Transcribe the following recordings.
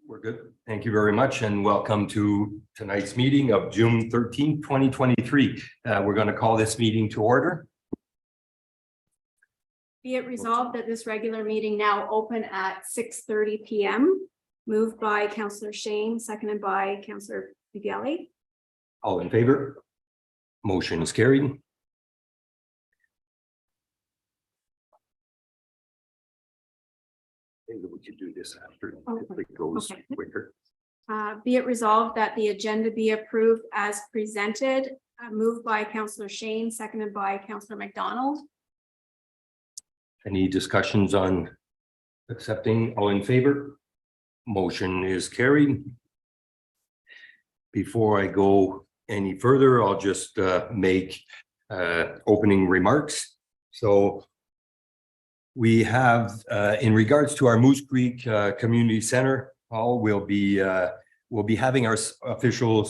We're good. Thank you very much and welcome to tonight's meeting of June 13th, 2023. We're going to call this meeting to order. Be it resolved that this regular meeting now open at 6:30 p.m. Moved by Councillor Shane, seconded by Councillor Bigelli. All in favor? Motion is carried. Maybe we could do this after if it goes quicker. Be it resolved that the agenda be approved as presented, moved by Councillor Shane, seconded by Councillor McDonald. Any discussions on accepting? All in favor? Motion is carried. Before I go any further, I'll just make opening remarks. So we have, in regards to our Moose Creek Community Center Hall, we'll be having our official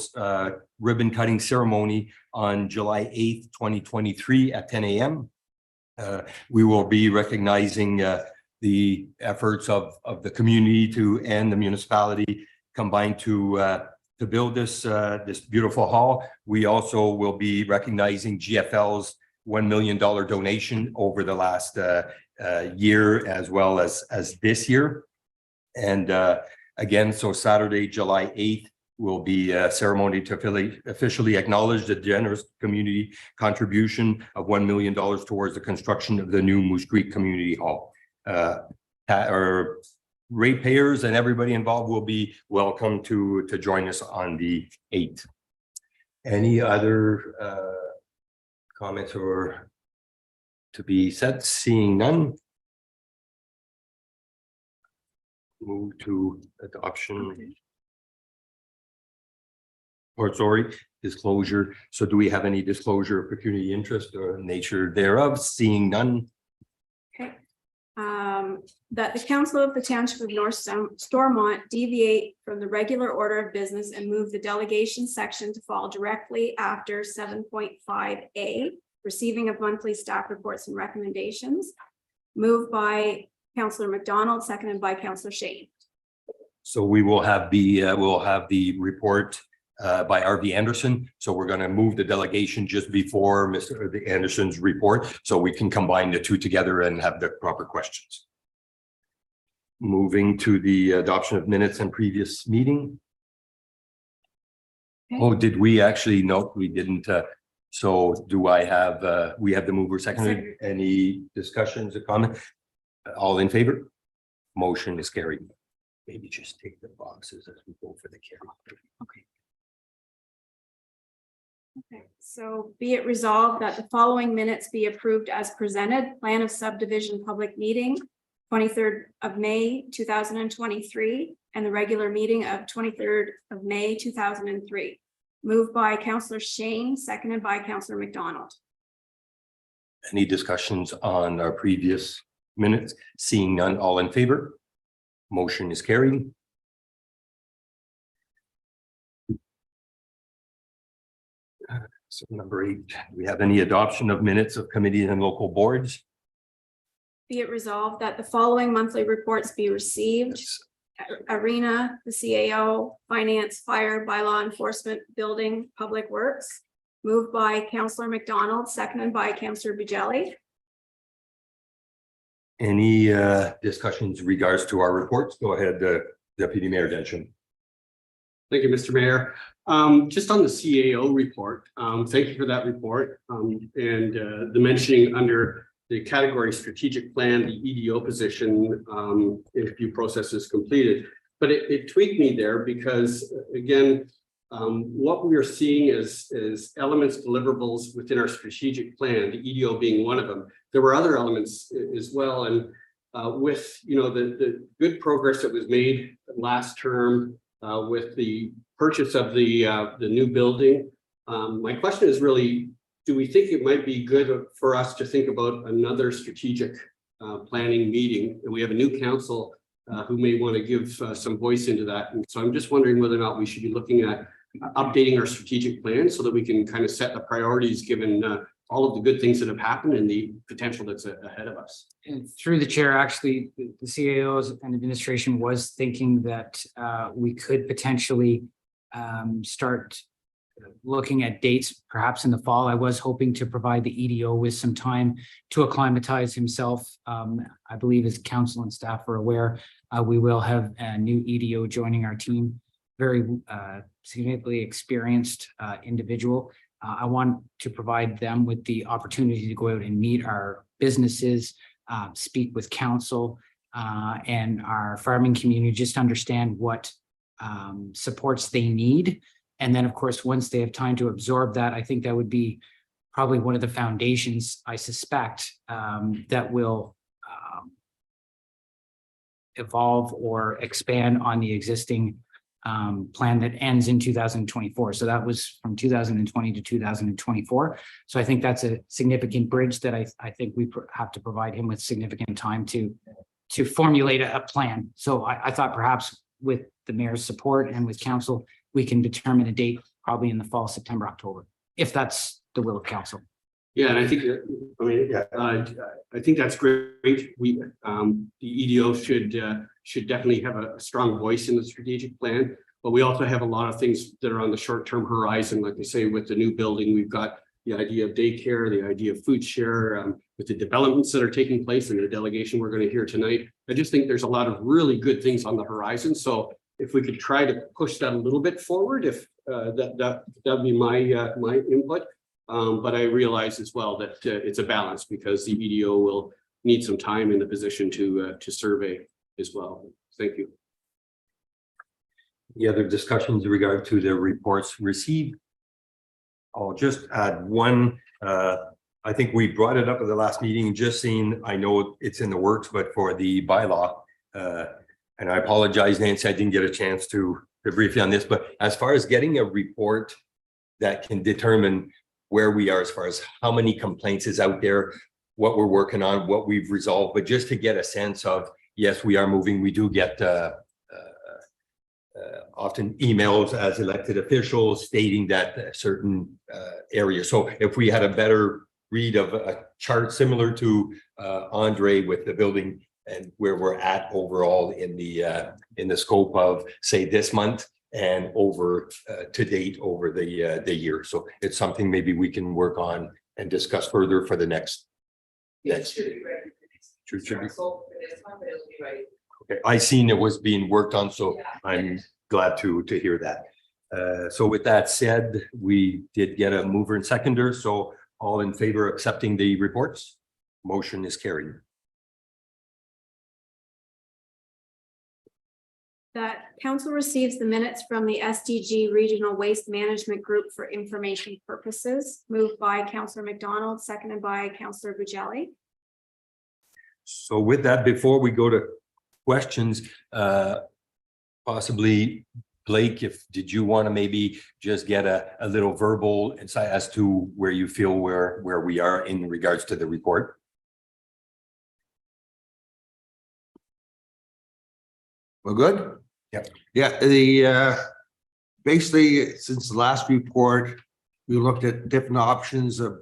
ribbon cutting ceremony on July 8th, 2023 at 10 a.m. We will be recognizing the efforts of the community and the municipality combined to build this beautiful hall. We also will be recognizing GFL's $1 million donation over the last year as well as this year. And again, so Saturday, July 8th will be a ceremony to officially acknowledge the generous community contribution of $1 million towards the construction of the new Moose Creek Community Hall. Our ratepayers and everybody involved will be welcome to join us on the 8th. Any other comments or to be said? Seeing none. Move to adoption. Or sorry, disclosure. So do we have any disclosure of pecuniary interest or nature thereof? Seeing none. Okay. That the Council of the Township of North Stormont deviate from the regular order of business and move the delegation section to fall directly after 7.5A, receiving of monthly staff reports and recommendations. Moved by Councillor McDonald, seconded by Councillor Shane. So we will have the report by RV Anderson. So we're going to move the delegation just before Mr. Anderson's report so we can combine the two together and have the proper questions. Moving to the adoption of minutes and previous meeting. Okay. Oh, did we actually? No, we didn't. So do I have, we have the mover seconded. Any discussions or comments? All in favor? Motion is carried. Maybe just take the boxes as we go for the carry. Okay. Okay, so be it resolved that the following minutes be approved as presented. Plan of subdivision public meeting, 23rd of May, 2023, and the regular meeting of 23rd of May, 2003. Moved by Councillor Shane, seconded by Councillor McDonald. Any discussions on our previous minutes? Seeing none, all in favor? Motion is carried. So number 8, do we have any adoption of minutes of committees and local boards? Be it resolved that the following monthly reports be received. Yes. Arena, the CAO, Finance, Fire, Bylaw Enforcement, Building, Public Works. Moved by Councillor McDonald, seconded by Councillor Bigelli. Any discussions in regards to our reports? Go ahead, Deputy Mayor Densham. Thank you, Mr. Mayor. Just on the CAO report, thank you for that report. And the mentioning under the category strategic plan, the EDO position, if due process is completed. But it tweaked me there because, again, what we are seeing is elements, deliverables within our strategic plan, the EDO being one of them. There were other elements as well. And with, you know, the good progress that was made last term with the purchase of the new building, my question is really, do we think it might be good for us to think about another strategic planning meeting? And we have a new council who may want to give some voice into that. And so I'm just wondering whether or not we should be looking at updating our strategic plan so that we can kind of set the priorities given all of the good things that have happened and the potential that's ahead of us. And through the chair, actually, the CAOs and administration was thinking that we could potentially start looking at dates perhaps in the fall. I was hoping to provide the EDO with some time to acclimatize himself. I believe as council and staff are aware, we will have a new EDO joining our team, very significantly experienced individual. I want to provide them with the opportunity to go out and meet our businesses, speak with council and our farming community, just understand what supports they need. And then, of course, once they have time to absorb that, I think that would be probably one of the foundations, I suspect, that will evolve or expand on the existing plan that ends in 2024. So that was from 2020 to 2024. So I think that's a significant bridge that I think we have to provide him with significant time to formulate a plan. So I thought perhaps with the mayor's support and with council, we can determine a date probably in the fall, September, October, if that's the will of council. Yeah, and I think, I think that's great. We, the EDO should definitely have a strong voice in the strategic plan, but we also have a lot of things that are on the short-term horizon. Like I say, with the new building, we've got the idea of daycare, the idea of food share, with the developments that are taking place and the delegation we're going to hear tonight. I just think there's a lot of really good things on the horizon. So if we could try to push that a little bit forward, if that'd be my input. But I realize as well that it's a balance because the EDO will need some time in the position to survey as well. Thank you. The other discussions in regard to the reports received. I'll just add one. I think we brought it up at the last meeting, just seeing, I know it's in the works, but for the bylaw, and I apologize, Nancy, I didn't get a chance to brief you on this, but as far as getting a report that can determine where we are as far as how many complaints is out there, what we're working on, what we've resolved, but just to get a sense of, yes, we are moving. We do get often emails as elected officials stating that certain areas. So if we had a better read of a chart similar to Andre with the building and where we're at overall in the scope of, say, this month and over to date over the year. So it's something maybe we can work on and discuss further for the next. It should be ready. Should be. So for this one, but it'll be ready. Okay, I seen it was being worked on, so Yeah. I'm glad to hear that. So with that said, we did get a mover and seconder, so all in favor of accepting the reports? Motion is carried. That council receives the minutes from the SDG Regional Waste Management Group for information purposes, moved by Councillor McDonald, seconded by Councillor Bujelli. So with that, before we go to questions, possibly Blake, did you want to maybe just get a little verbal insight as to where you feel where we are in regards to the report? We're good? Yep. Yeah, basically, since the last report, we looked at different options of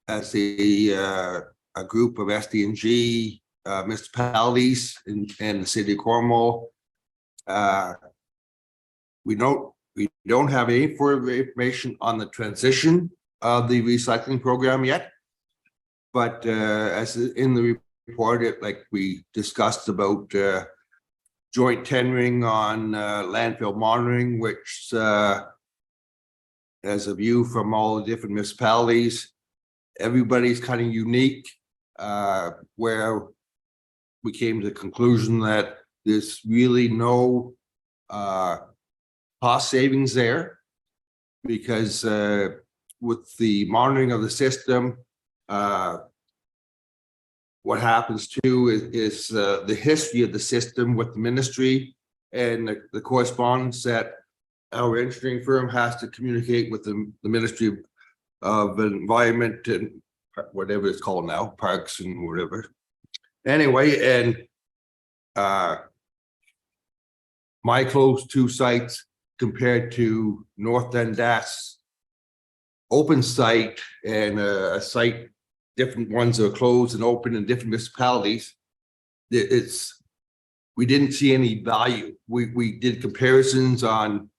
as a group of SDNG municipalities in the city of Cornwall. We don't have any further information on the transition of the recycling program yet. But as in the report, like we discussed about joint tendering on landfill monitoring, which has a view from all the different municipalities. Everybody's kind of unique, where we came to the conclusion that there's really no cost savings there, because with the monitoring of the system, what happens too is the history of the system with the ministry and the correspondence that our engineering firm has to communicate with the Ministry of Environment and whatever it's called now, parks and whatever. Anyway, and my close two sites compared to North Dundas open site and a site, different ones are closed and open in different municipalities. We didn't see any value. We did comparisons on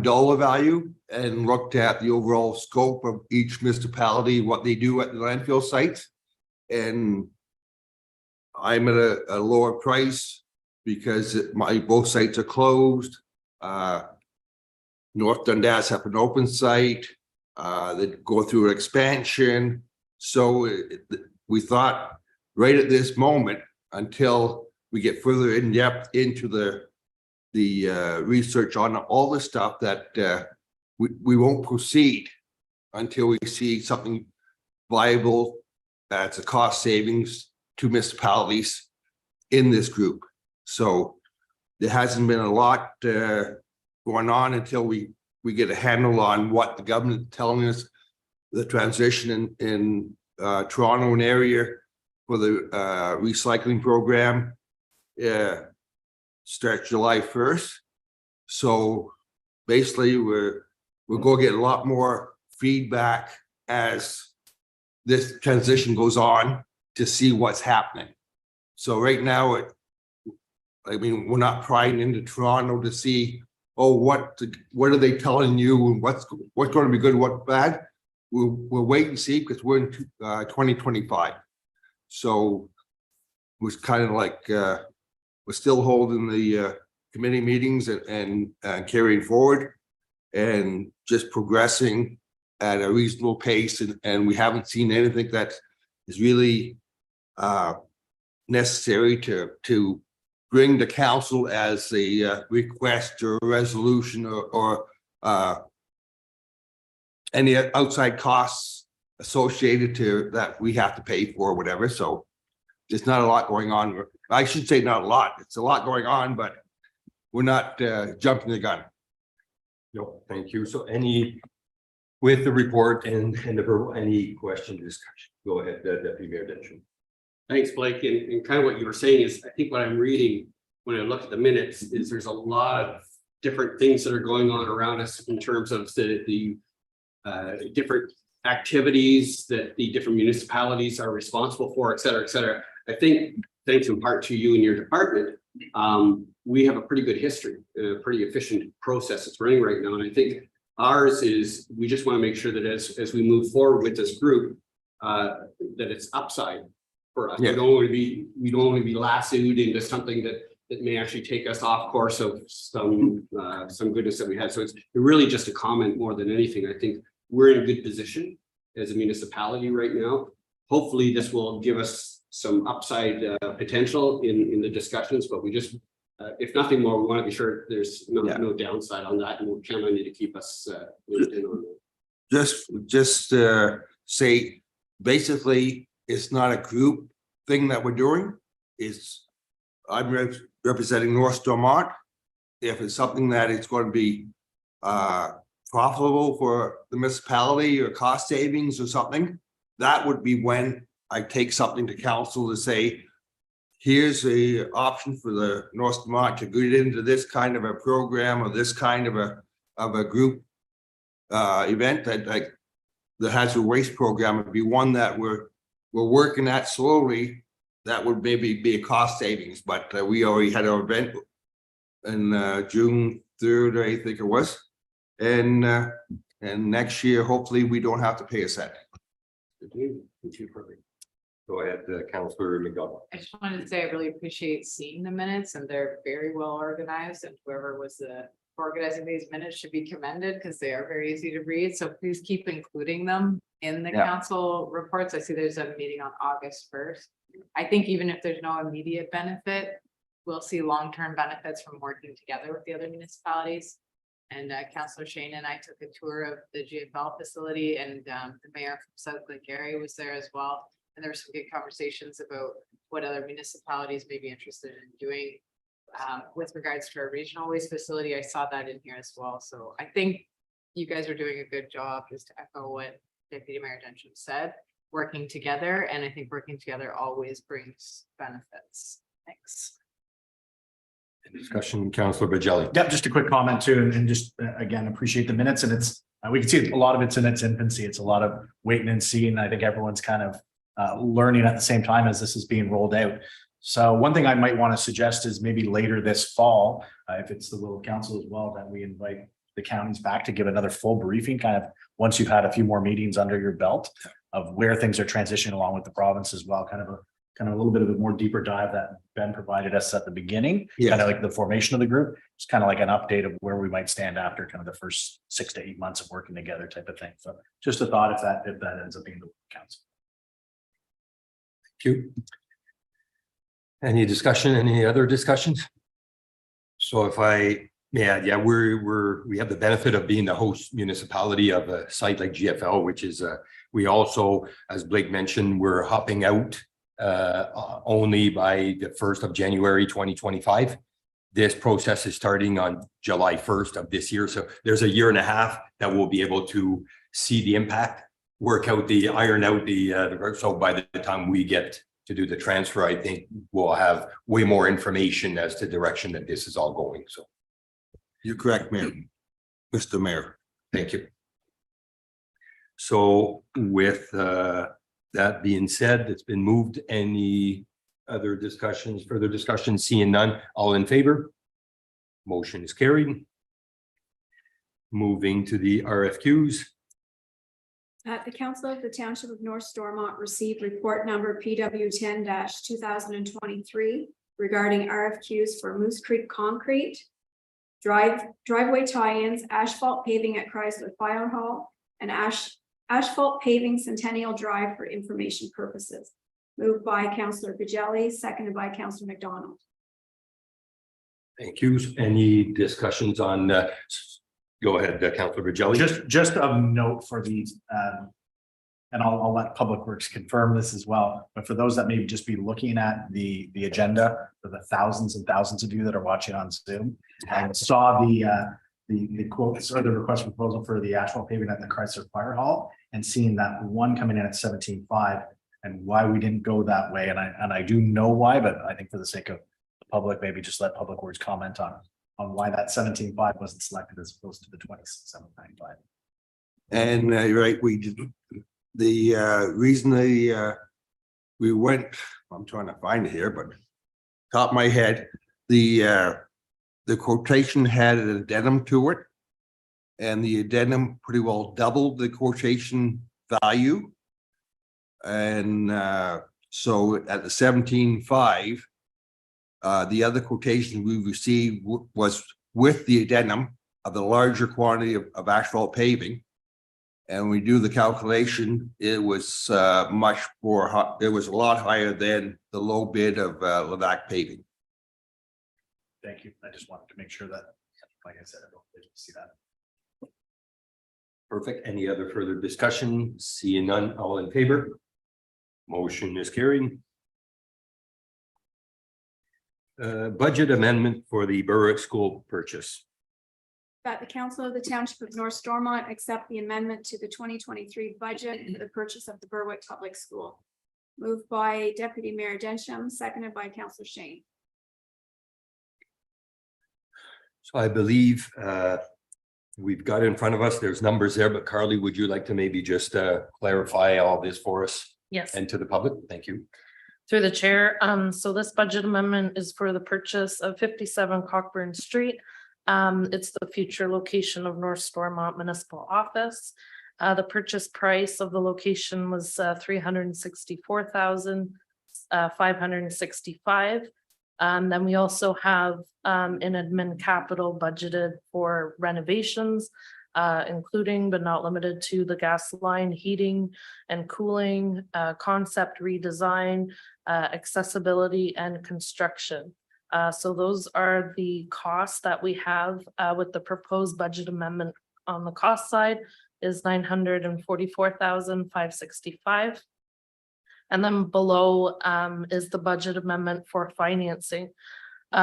dollar value and looked at the overall scope of each municipality, what they do at the landfill sites. And I'm at a lower price because both sites are closed. North Dundas have an open site. They go through an expansion. So we thought right at this moment, until we get further in depth into the research on all the stuff, that we won't proceed until we see something viable that's a cost savings to municipalities in this group. So there hasn't been a lot going on until we get a handle on what the government is telling us, the transition in Toronto and area for the recycling program starts July 1st. So basically we're going to get a lot more feedback as this transition goes on to see what's happening. So right now, we're not prying into Toronto to see, oh, what are they telling you and what's going to be good, what's bad. We'll wait and see, because we're in 2025. So it was kind of like we're still holding the committee meetings and carrying forward and just progressing at a reasonable pace, and we haven't seen anything that is really necessary to bring the council as a request or a resolution or any outside costs associated to that we have to pay for or whatever. So there's not a lot going on. I should say not a lot. It's a lot going on, but we're not jumping the gun. No, thank you. So with the report and any question, discussion, go ahead, Deputy Mayor Densham. Thanks, Blake. And kind of what you were saying is, I think what I'm reading when I look at the minutes is there's a lot of different things that are going on around us in terms of the different activities that the different municipalities are responsible for, et cetera, et cetera. I think thanks in part to you and your department, we have a pretty good history, a pretty efficient process that's running right now. And I think ours is, we just want to make sure that as we move forward with this group, that it's upside for us. Yeah. We don't want to be lassoed into something that may actually take us off course of some goodness that we had. So it's really just a comment more than anything. I think we're in a good position as a municipality right now. Hopefully this will give us some upside potential in the discussions, but we just, if nothing more, we want to be sure there's no downside on that, and we'll count on you to keep us in on that. Just say, basically, it's not a group thing that we're doing. I'm representing North Stormont. If it's something that it's going to be profitable for the municipality or cost savings or something, that would be when I take something to council to say, here's a option for the North Stormont to get into this kind of a program or this kind of a group event, that like the hazard waste program would be one that we're working at slowly. That would maybe be a cost savings, but we already had our event in June 3rd, I think it was. And next year, hopefully we don't have to pay a cent. Thank you. Go ahead, Councillor McDonald. I just wanted to say I really appreciate seeing the minutes, and they're very well organized, and whoever was organizing these minutes should be commended, because they are very easy to read. So please keep including them in the council reports. I see there's a meeting on August 1st. I think even if there's no immediate benefit, we'll see long-term benefits from working together with the other municipalities. And Councillor Shane and I took a tour of the GFL facility, and the mayor from South Glengarry was there as well. And there were some good conversations about what other municipalities may be interested in doing with regards to our regional waste facility. I saw that in here as well. So I think you guys are doing a good job, just to echo what Deputy Mayor Densham said, working together. And I think working together always brings benefits. Thanks. Discussion, Councillor Bajelli. Yeah, just a quick comment too, and just again, appreciate the minutes and it's, we can see a lot of it's in its infancy. It's a lot of waiting and seeing. I think everyone's kind of learning at the same time as this is being rolled out. So one thing I might want to suggest is maybe later this fall, if it's the will of council as well, that we invite the counties back to give another full briefing, kind of once you've had a few more meetings under your belt of where things are transitioning along with the province as well, kind of a little bit of a more deeper dive that Ben provided us at the beginning, kind of like the formation of the group. It's kind of like an update of where we might stand after kind of the first 6 to 8 months of working together type of thing. So just a thought if that ends up being the council. Thank you. Any discussion, any other discussions? So if I may add, yeah, we have the benefit of being the host municipality of a site like GFL, which is we also, as Blake mentioned, we're hopping out only by the 1st of January 2025. This process is starting on July 1st of this year. So there's a year and a half that we'll be able to see the impact, iron out the so by the time we get to do the transfer, I think we'll have way more information as to the direction that this is all going. So You're correct, Mayor. Mr. Mayor. thank you. So with that being said, it's been moved. Any other discussions, further discussion? Seeing none, all in favor? Motion is carried. Moving to the RFQs. The Council of the Township of North Stormont received report number PW 10-2023 regarding RFQs for Moose Creek Concrete, driveway tie-ins, asphalt paving at Chrysler Fire Hall, and asphalt paving Centennial Drive for information purposes. Moved by Councillor Bajelli, seconded by Councillor McDonald. Thank you. Any discussions on, go ahead, Councillor Bajelli. Just of note for these, and I'll let Public Works confirm this as well, but for those that may just be looking at the agenda, for the thousands and thousands of you that are watching on Zoom, and saw the quotes or the request for proposal for the asphalt paving at the Chrysler Fire Hall, and seeing that one coming in at 17.5, and why we didn't go that way, and I do know why, but I think for the sake of the public, maybe just let Public Works comment on why that 17.5 wasn't selected as opposed to the 27.95. And you're right, we did the reason we went, I'm trying to find it here, but top of my head, the quotation had an addendum to it. And the addendum pretty well doubled the quotation value. And so at the 17.5, the other quotation we received was with the addendum of the larger quantity of asphalt paving. And we do the calculation, it was much more, it was a lot higher than the low bid of Levac paving. Thank you. I just wanted to make sure that, like I said, everyone did see that. Perfect. Any other further discussion? Seeing none, all in favor? Motion is carried. Budget amendment for the Berwick School purchase. That the Council of the Township of North Stormont accept the amendment to the 2023 budget for the purchase of the Berwick Public School. Moved by Deputy Mayor Densham, seconded by Councillor Shane. So I believe we've got in front of us, there's numbers there, but Carly, would you like to maybe just clarify all this for us Yes, and to the public? Thank you. through the chair. So this budget amendment is for the purchase of 57 Cockburn Street. It's the future location of North Stormont Municipal Office. The purchase price of the location was $364,565. Then we also have an admin capital budgeted for renovations, including but not limited to the gas line, heating and cooling, concept redesign, accessibility and construction. So those are the costs that we have with the proposed budget amendment. On the cost side is $944,565. And then below is the budget amendment for financing.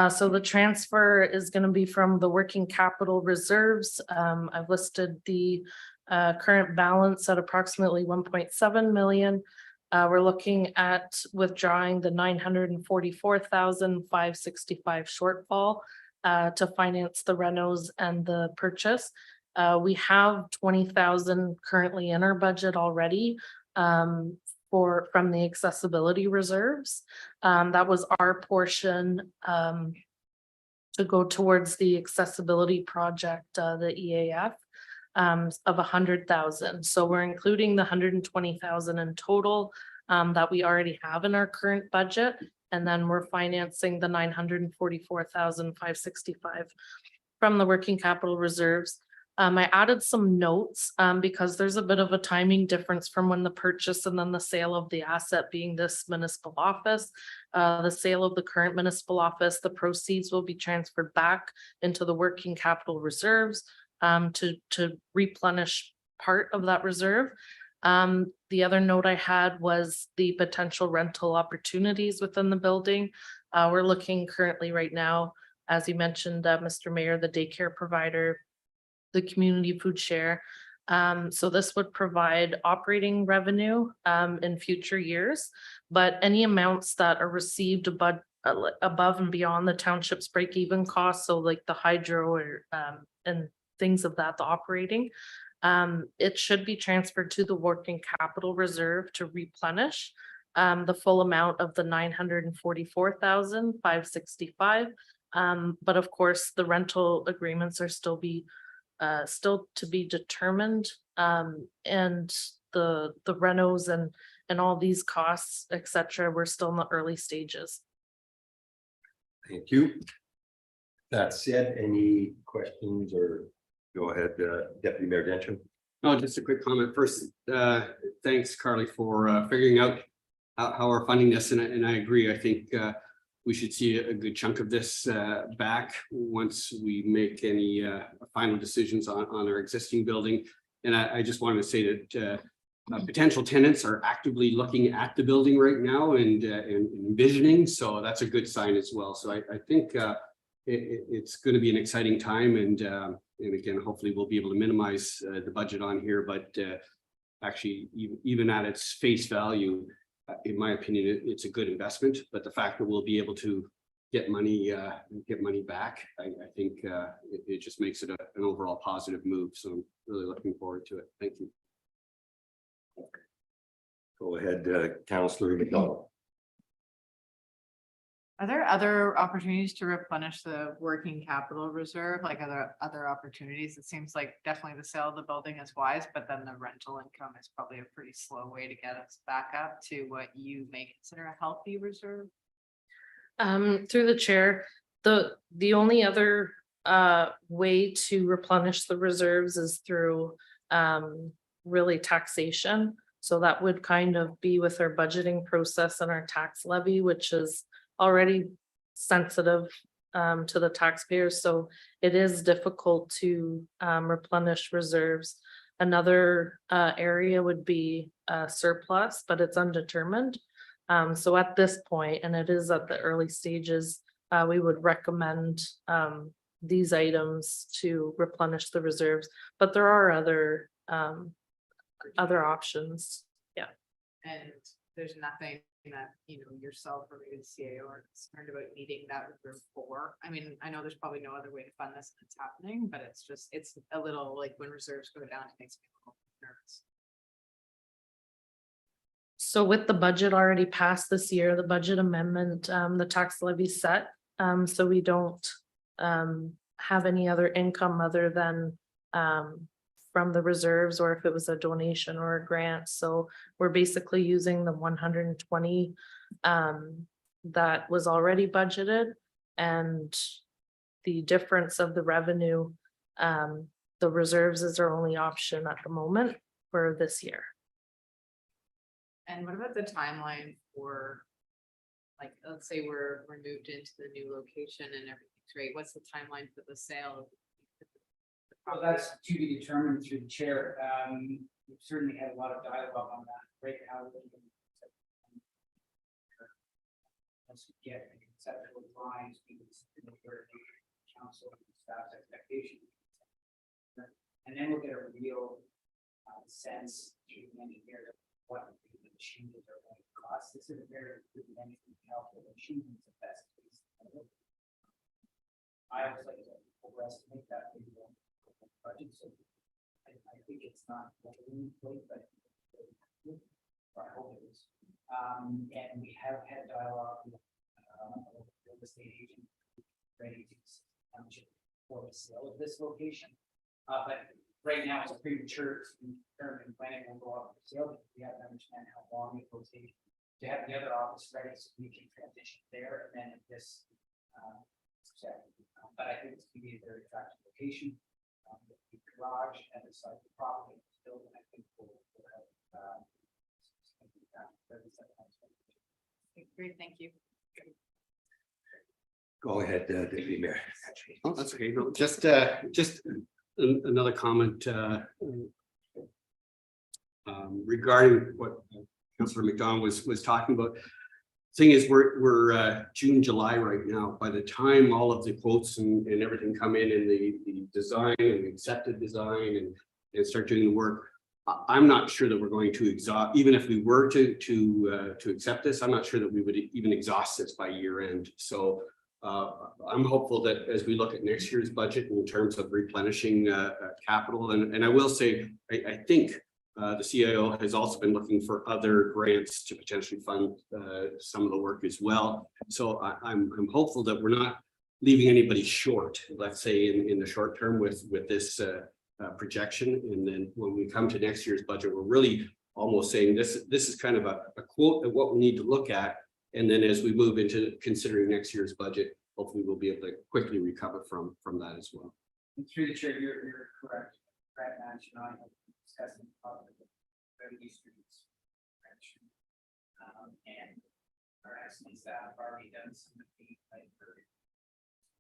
So the transfer is going to be from the working capital reserves. I've listed the current balance at approximately 1.7 million. We're looking at withdrawing the 944,565 shortfall to finance the renos and the purchase. We have 20,000 currently in our budget already from the accessibility reserves. That was our portion to go towards the accessibility project, the EAF. Of 100,000. So we're including the 120,000 in total that we already have in our current budget. And then we're financing the 944,565 from the working capital reserves. I added some notes because there's a bit of a timing difference from when the purchase and then the sale of the asset being this municipal office. The sale of the current municipal office, the proceeds will be transferred back into the working capital reserves to replenish part of that reserve. The other note I had was the potential rental opportunities within the building. We're looking currently right now, as you mentioned, Mr. Mayor, the daycare provider, the community food share. So this would provide operating revenue in future years, but any amounts that are received above and beyond the township's break-even costs, so like the hydro or and things of that, the operating, it should be transferred to the working capital reserve to replenish the full amount of the 944,565. But of course, the rental agreements are still to be determined, and the renos and all these costs, etc. We're still in the early stages. Thank you. That said, any questions or go ahead, Deputy Mayor Dencham? Oh, just a quick comment. First, thanks, Carly, for figuring out how we're funding this. And I agree. I think we should see a good chunk of this back once we make any final decisions on our existing building. And I just wanted to say that potential tenants are actively looking at the building right now and envisioning. So that's a good sign as well. So I think it's going to be an exciting time, and again, hopefully we'll be able to minimize the budget on here, but actually even at its face value, in my opinion, it's a good investment. But the fact that we'll be able to get money back, I think it just makes it an overall positive move. So I'm really looking forward to it. Thank you. Go ahead, Councillor McDonald. Are there other opportunities to replenish the working capital reserve, like other opportunities? It seems like definitely the sale of the building is wise, but then the rental income is probably a pretty slow way to get us back up to what you may consider a healthy reserve. Through the chair, the only other way to replenish the reserves is through really taxation. So that would kind of be with our budgeting process and our tax levy, which is already sensitive to the taxpayers. So it is difficult to replenish reserves. Another area would be surplus, but it's undetermined. So at this point, and it is at the early stages, we would recommend these items to replenish the reserves, but there are other options. Yeah. And there's nothing that, yourself or maybe the CAO are concerned about needing that reserve for. I mean, I know there's probably no other way to fund this and it's happening, but it's a little like when reserves go down, it makes me a little nervous. So with the budget already passed this year, the budget amendment, the tax levy set, so we don't have any other income other than from the reserves, or if it was a donation or a grant. So we're basically using the 120 that was already budgeted, and the difference of the revenue, the reserves is our only option at the moment for this year. And what about the timeline for, like, let's say we're moved into the new location and everything's great. What's the timeline for the sale of? Well, that's to be determined through the chair. We've certainly had a lot of dialogue on that right now. Once we get the conceptual drawings, we can submit to council and staff's expectations. And then we'll get a real sense through many years of what the changes are going to cost. This is a very rudimentary calculation. It's the best case. I always like to overestimate that budget, so I think it's not overly inflated, but I hope it is. And we have had dialogue with real estate agent ready to for the sale of this location. But right now it's premature to determine when it will go up for sale. We have to understand how long it will take to have the other office ready so we can transition there and then this. But I think it's going to be a very attractive location. The garage and the side of the property is built, and I think we'll have. Great, thank you. Go ahead, Deputy Mayor. Oh, that's okay. No, just another comment regarding what Councillor McDonald was talking about. Thing is, we're June, July right now. By the time all of the quotes and everything come in and the design and the accepted design and start doing the work, I'm not sure that we're going to exhaust, even if we were to accept this, I'm not sure that we would even exhaust this by year end. So I'm hopeful that as we look at next year's budget in terms of replenishing capital, and I will say, I think the CIO has also been looking for other grants to potentially fund some of the work as well. So I'm hopeful that we're not leaving anybody short, let's say in the short term with this projection. And then when we come to next year's budget, we're really almost saying this is kind of a quote of what we need to look at. And then as we move into considering next year's budget, hopefully we'll be able to quickly recover from that as well. And through the chair, you're correct. Brad mentioned I have discussing revenue streams. And our excellent staff already done some of the like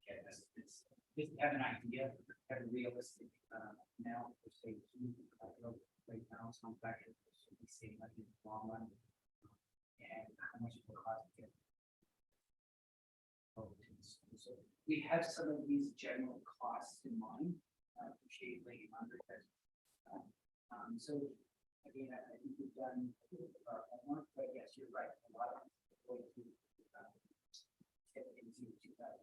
get this. Just have an idea, have a realistic now for say right now some factors should be seen like in the long run. And how much it will cost to get. So we have some of these general costs in mind. Appreciate Lady Margaret. So again, I think we've done our homework, but yes, you're right. A lot of way to get into that.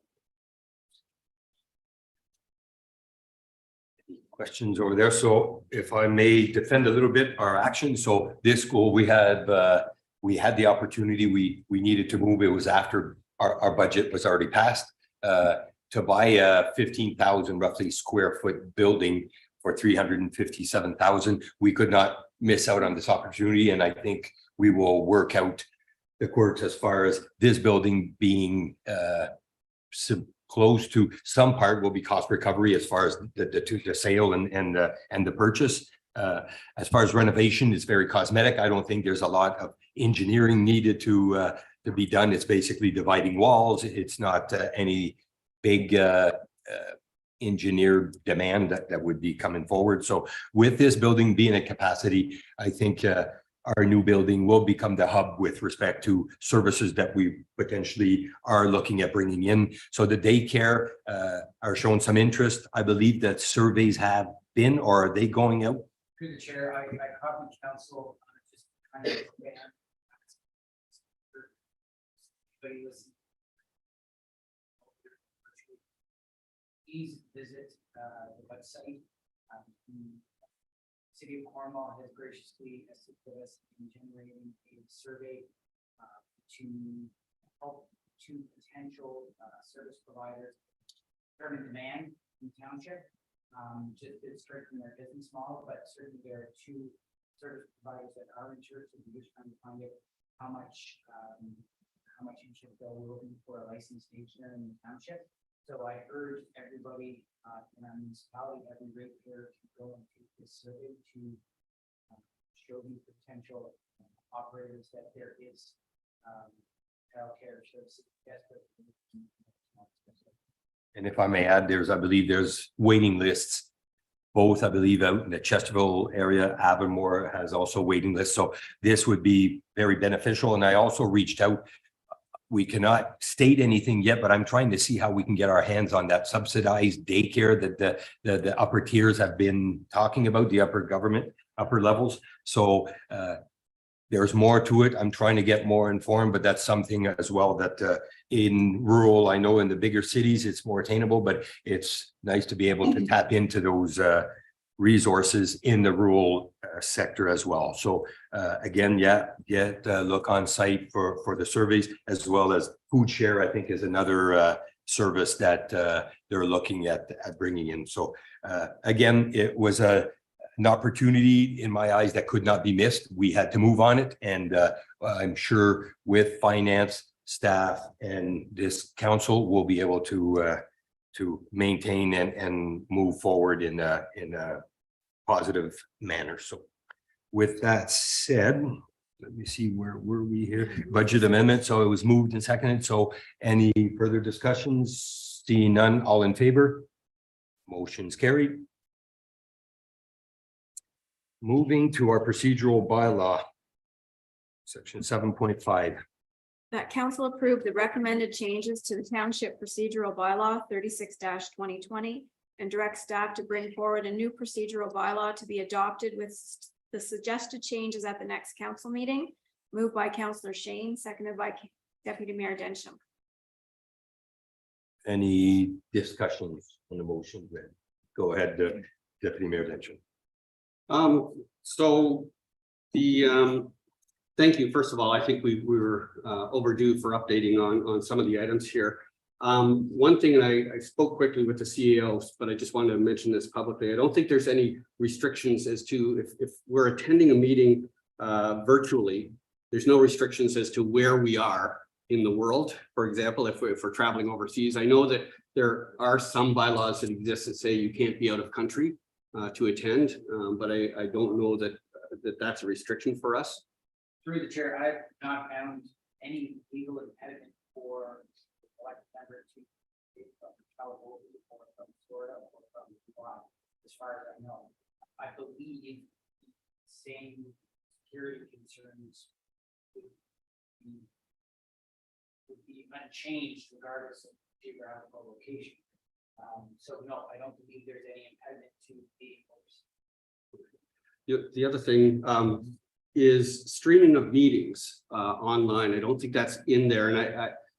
Questions over there. So if I may defend a little bit our action. So this school, we had the opportunity, we needed to move. It was after our budget was already passed to buy a 15,000 roughly square foot building for 357,000. We could not miss out on this opportunity. And I think we will work out the quirks as far as this building being close to some part will be cost recovery as far as the sale and the purchase. As far as renovation, it's very cosmetic. I don't think there's a lot of engineering needed to be done. It's basically dividing walls. It's not any big engineered demand that would be coming forward. So with this building being at capacity, I think our new building will become the hub with respect to services that we potentially are looking at bringing in. So the daycare are showing some interest. I believe that surveys have been, or are they going out? Through the chair, I caught the council just kind of please visit the website. City of Cornwall has graciously assisted us in generating a survey to help two potential service providers determine demand in the township. Just to strengthen their business model, but certainly there are two service providers that are interested. We're just trying to find out how much each of them will be for a licensed stationer in the township. So I urge everybody in our municipality, every ratepayer to go and take this survey to show the potential operators that there is childcare services desperate. And if I may add, I believe there's waiting lists, both, I believe, out in the Chesterville area. Avonmore has also waiting lists. So this would be very beneficial. And I also reached out. We cannot state anything yet, but I'm trying to see how we can get our hands on that subsidized daycare that the upper tiers have been talking about, the upper levels. So there's more to it. I'm trying to get more informed, but that's something as well that in rural, I know in the bigger cities, it's more attainable, but it's nice to be able to tap into those resources in the rural sector as well. So again, look on site for the surveys, as well as food share, I think is another service that they're looking at bringing in. So again, it was an opportunity in my eyes that could not be missed. We had to move on it, and I'm sure with finance, staff, and this council, we'll be able to maintain and move forward in a positive manner. So with that said, let me see, where were we here? Budget amendment. So it was moved and seconded. So any further discussions? Seeing none, all in favor? Motion's carried. Moving to our procedural bylaw, section 7.5. That council approve the recommended changes to the township procedural bylaw 36-2020 and direct staff to bring forward a new procedural bylaw to be adopted with the suggested changes at the next council meeting. Moved by Councillor Shane, seconded by Deputy Mayor Densham. Any discussions on the motion? Go ahead, Deputy Mayor Densham. So the, thank you. First of all, I think we were overdue for updating on some of the items here. One thing, and I spoke quickly with the CAOs, but I just wanted to mention this publicly. I don't think there's any restrictions as to if we're attending a meeting virtually, there's no restrictions as to where we are in the world. For example, if we're traveling overseas, I know that there are some bylaws that exist that say you can't be out of country to attend, but I don't know that that's a restriction for us. Through the chair, I've not found any legal impediment for elected member to be from California or from Florida or from Dubai, as far as I know. I believe the same security concerns would be unchanged regardless of geographical location. So no, I don't believe there's any impediment to being The other thing is streaming of meetings online. I don't think that's in there, and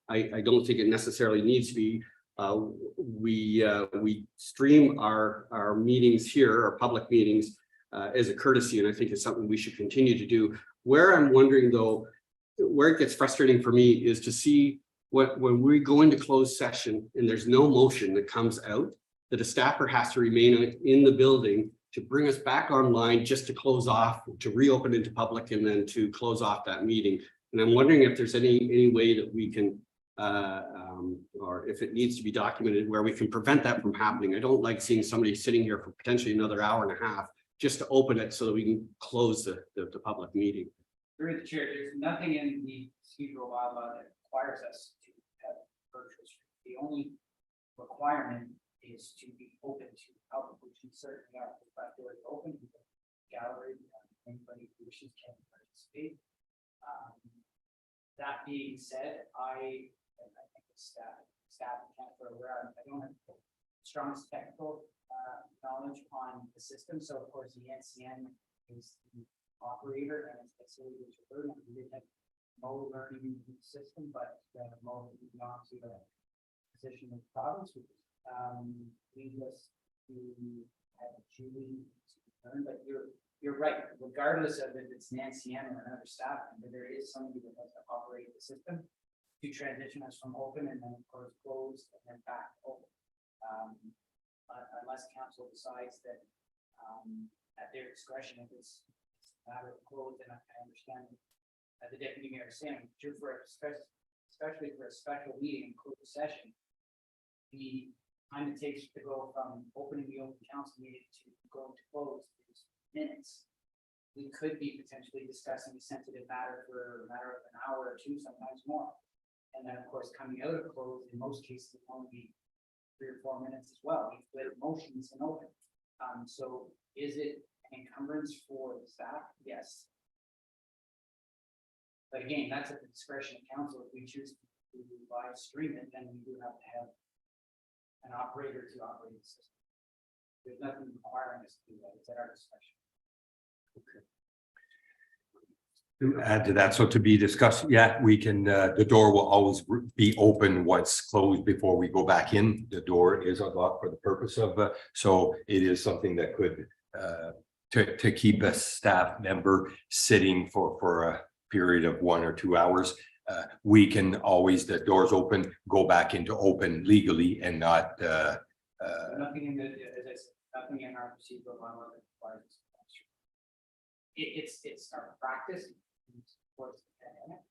I don't think it necessarily needs to be. We stream our meetings here, our public meetings, as a courtesy, and I think it's something we should continue to do. Where I'm wondering though, where it gets frustrating for me is to see when we go into closed session and there's no motion that comes out, that a staffer has to remain in the building to bring us back online just to close off, to reopen into public, and then to close off that meeting. And I'm wondering if there's any way that we can, or if it needs to be documented where we can prevent that from happening. I don't like seeing somebody sitting here for potentially another hour and a half just to open it so that we can close the public meeting. Through the chair, there's nothing in the procedural bylaw that requires us to have virtual stream. The only requirement is to be open to public, which we certainly are. The front door is open, the gallery, anybody who wishes can participate. That being said, I think the staff can't go around. I don't have strongest technical knowledge on the system. So of course the NCN is the operator and it's facilitated to learn. We did have Mo learning the system, but Mo moved on to the position of province, which leads us to have Julie to learn. But you're right, regardless of if it's Nancy Ann or another staff member, there is somebody that has to operate the system to transition us from open and then of course closed and then back open. Unless council decides that at their discretion, if it's a matter of closed, and I understand the deputy mayor is saying, especially for a special meeting, closed session, the time it takes to go from opening the open council meeting to going to close is minutes. We could be potentially discussing a sensitive matter for a matter of an hour or two, sometimes more. And then of course, coming out of close, in most cases, it will only be 3 or 4 minutes as well. We've played motions and open. So is it an encumbrance for the staff? Yes. But again, that's at the discretion of council. If we choose to live stream it, then we do have to have an operator to operate the system. There's nothing requiring us to do that. It's at our discretion. To add to that, so to be discussed, yeah, we can, the door will always be open once closed before we go back in. The door is unlocked for the purpose of, so it is something that could, to keep a staff member sitting for a period of 1 or 2 hours. We can always, the doors open, go back into open legally and not, Nothing in the, as I said, nothing in our procedural bylaw that requires us to. It's our practice. Towards the pandemic.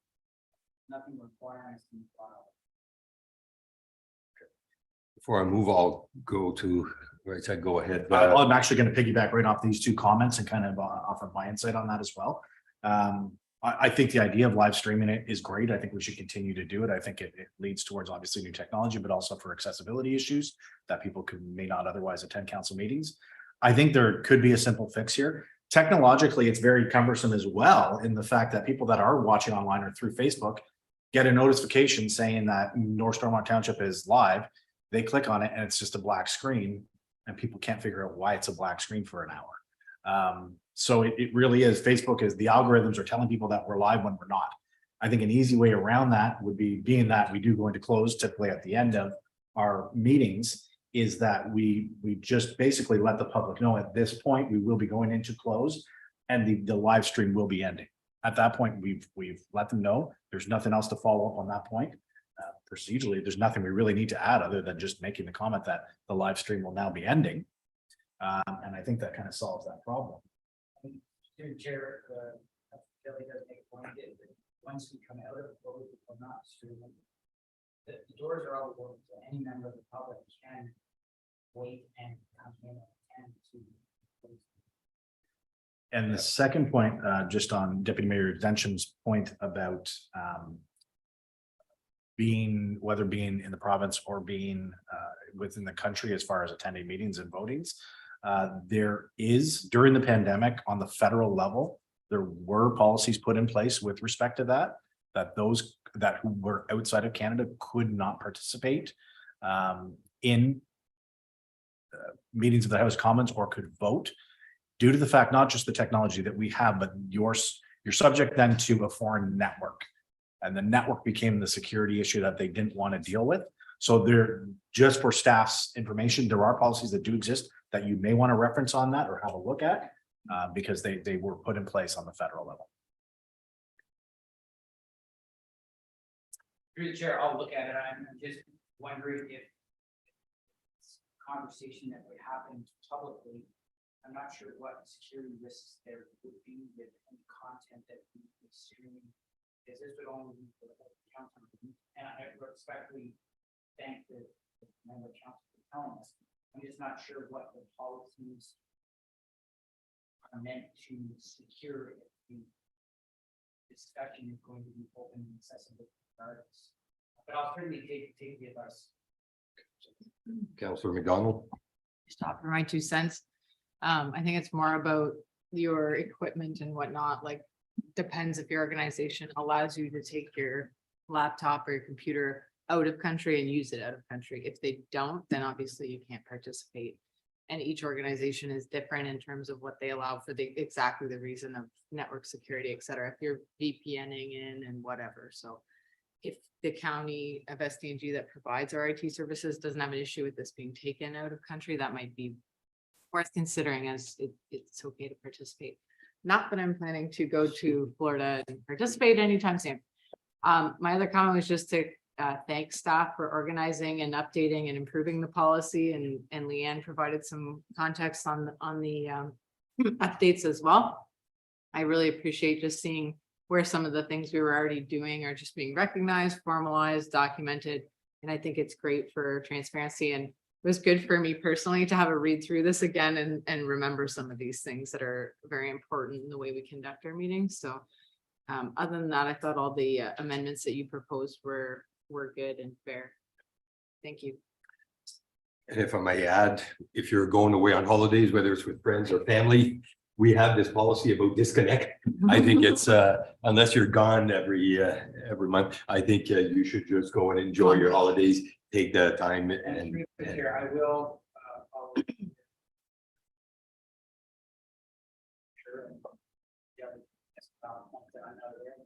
Nothing requiring us to file. before I move, I'll go to, right side, go ahead. I'm actually going to piggyback right off these two comments and kind of offer my insight on that as well. I think the idea of live streaming it is great. I think we should continue to do it. I think it leads towards obviously new technology, but also for accessibility issues that people may not otherwise attend council meetings. I think there could be a simple fix here. Technologically, it's very cumbersome as well in the fact that people that are watching online or through Facebook get a notification saying that North Stormont Township is live. They click on it and it's just a black screen and people can't figure out why it's a black screen for an hour. So it really is, Facebook is, the algorithms are telling people that we're live when we're not. I think an easy way around that would be, being that we do go into close typically at the end of our meetings, is that we just basically let the public know at this point, we will be going into close and the live stream will be ending. At that point, we've let them know. There's nothing else to follow up on that point. Procedurally, there's nothing we really need to add other than just making the comment that the live stream will now be ending. And I think that kind of solves that problem. Chair, Kelly does make a point that once we come out of the close, we will not stream. The doors are always open, so any member of the public can wait and come in and to. And the second point, just on Deputy Mayor Denham's point about whether being in the province or being within the country as far as attending meetings and votings, there is, during the pandemic on the federal level, there were policies put in place with respect to that those that who were outside of Canada could not participate in meetings of the House of Commons or could vote, due to the fact, not just the technology that we have, but you're subject then to a foreign network. And the network became the security issue that they didn't want to deal with. So there, just for staff's information, there are policies that do exist that you may want to reference on that or have a look at because they were put in place on the federal level. Through the chair, I'll look at it. I'm just wondering if it's a conversation that would happen publicly. I'm not sure what security risks there would be with any content that we would stream, because this would only be for the council. And I respectfully thank the member of council for telling us. I'm just not sure what the policies are meant to secure if the discussion is going to be open and accessible. But I'll certainly take the advice. Councillor McDonald. Stop for my 2 cents. I think it's more about your equipment and whatnot, like depends if your organization allows you to take your laptop or your computer out of country and use it out of country. If they don't, then obviously you can't participate. And each organization is different in terms of what they allow for exactly the reason of network security, et cetera. If you're VPNing in and whatever. So if the county of SDNG that provides our IT services doesn't have an issue with this being taken out of country, that might be worth considering as it's okay to participate. Not that I'm planning to go to Florida and participate anytime soon. My other comment was just to thank staff for organizing and updating and improving the policy, and Leanne provided some context on the updates as well. I really appreciate just seeing where some of the things we were already doing are just being recognized, formalized, documented. And I think it's great for transparency, and it was good for me personally to have a read through this again and remember some of these things that are very important in the way we conduct our meetings. So other than that, I thought all the amendments that you proposed were good and fair. Thank you. And if I may add, if you're going away on holidays, whether it's with friends or family, we have this policy about disconnect. I think it's unless you're gone every month, I think you should just go and enjoy your holidays, take the time and Here, I will. Sure. Yeah. another area.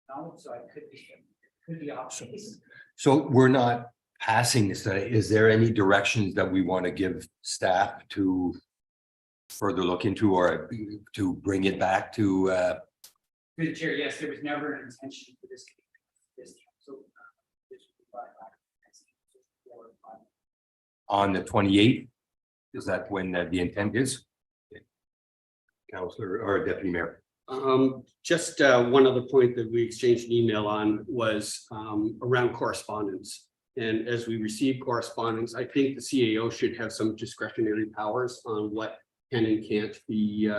No, so it could be options. So we're not passing this. Is there any directions that we want to give staff to further look into or to bring it back to Through the chair, yes, there was never an intention for this. So. This would be brought back next week. on the 28th? Is that when the intent is? Counselor or Deputy Mayor? Just one other point that we exchanged an email on was around correspondence. And as we receive correspondence, I think the CAO should have some discretionary powers on what can and can't be,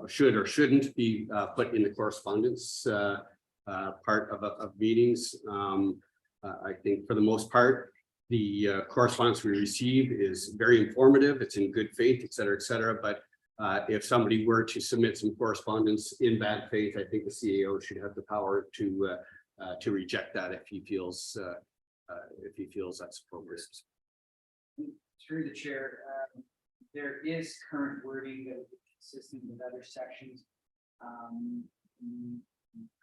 should or shouldn't be put in the correspondence part of meetings. I think for the most part, the correspondence we receive is very informative. It's in good faith, et cetera, but if somebody were to submit some correspondence in bad faith, I think the CAO should have the power to reject that if he feels that's appropriate. Through the chair, there is current wording that is consistent with other sections. In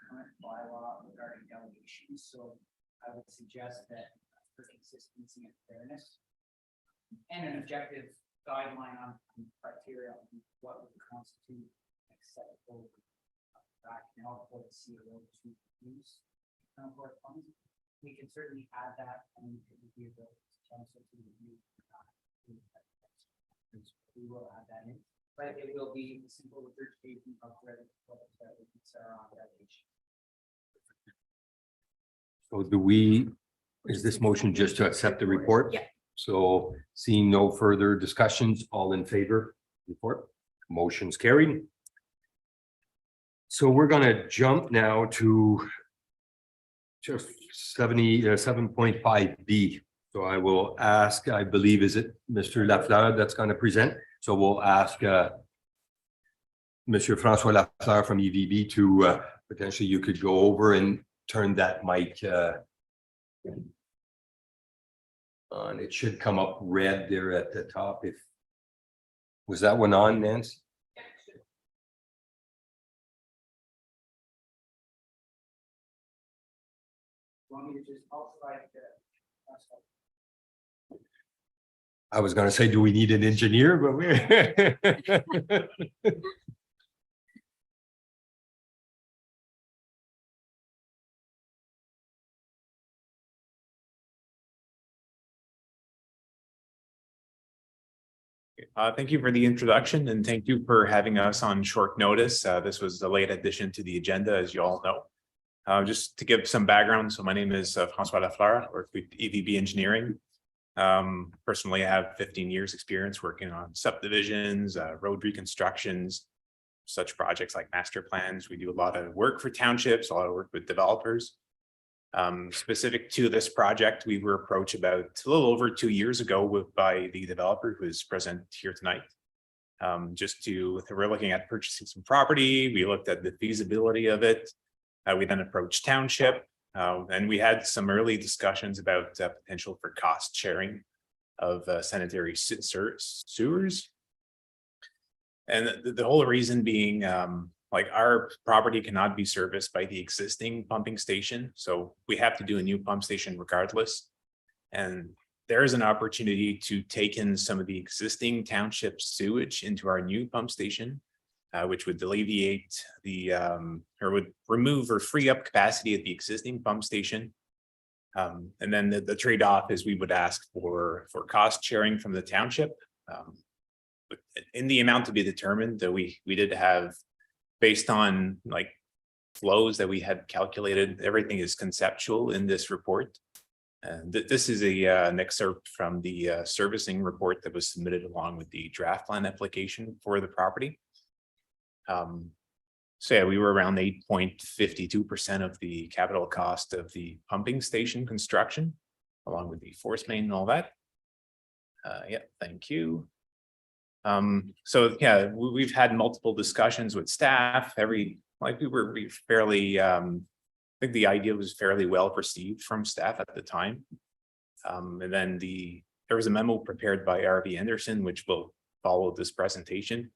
current bylaw regarding delegations, so I would suggest that for consistency and fairness and an objective guideline on criteria on what would constitute acceptable rationale for the CAO to use correspondence. We can certainly add that and it would be available to council to review. We will add that in, but it will be a simple regurgitation of where the are on delegation. So is this motion just to accept the report? Yeah. So seeing no further discussions, all in favor, report, motion's carried. So we're gonna jump now to just 7.5B. So I will ask, I believe, is it Mr. Lafleur that's gonna present? So we'll ask Monsieur Francois Lafleur from EVB to potentially you could go over and turn that mic on. It should come up red there at the top. If was that one on, Nancy? Want me to just also like I was gonna say, do we need an engineer? But we Thank you for the introduction and thank you for having us on short notice. This was a late addition to the agenda, as you all know. Just to give some background, so my name is Francois Lafleur, I work with EVB Engineering. Personally, I have 15 years experience working on subdivisions, road reconstructions, such projects like master plans. We do a lot of work for townships, a lot of work with developers. Specific to this project, we were approached about a little over 2 years ago by the developer who is present here tonight. We're looking at purchasing some property. We looked at the feasibility of it. We then approached township and we had some early discussions about potential for cost sharing of sanitary sewers. And the whole reason being, like our property cannot be serviced by the existing pumping station. So we have to do a new pump station regardless. And there is an opportunity to take in some of the existing township sewage into our new pump station, which would alleviate or would remove or free up capacity at the existing pump station. And then the trade-off is we would ask for cost sharing from the township. In the amount to be determined that we did have, based on like flows that we had calculated, everything is conceptual in this report. And this is an excerpt from the servicing report that was submitted along with the draft plan application for the property. So yeah, we were around 8.52% of the capital cost of the pumping station construction, along with the force main and all that. Yeah, thank you. So yeah, we've had multiple discussions with staff. We fairly, I think the idea was fairly well received from staff at the time. And then there was a memo prepared by RV Anderson, which will follow this presentation.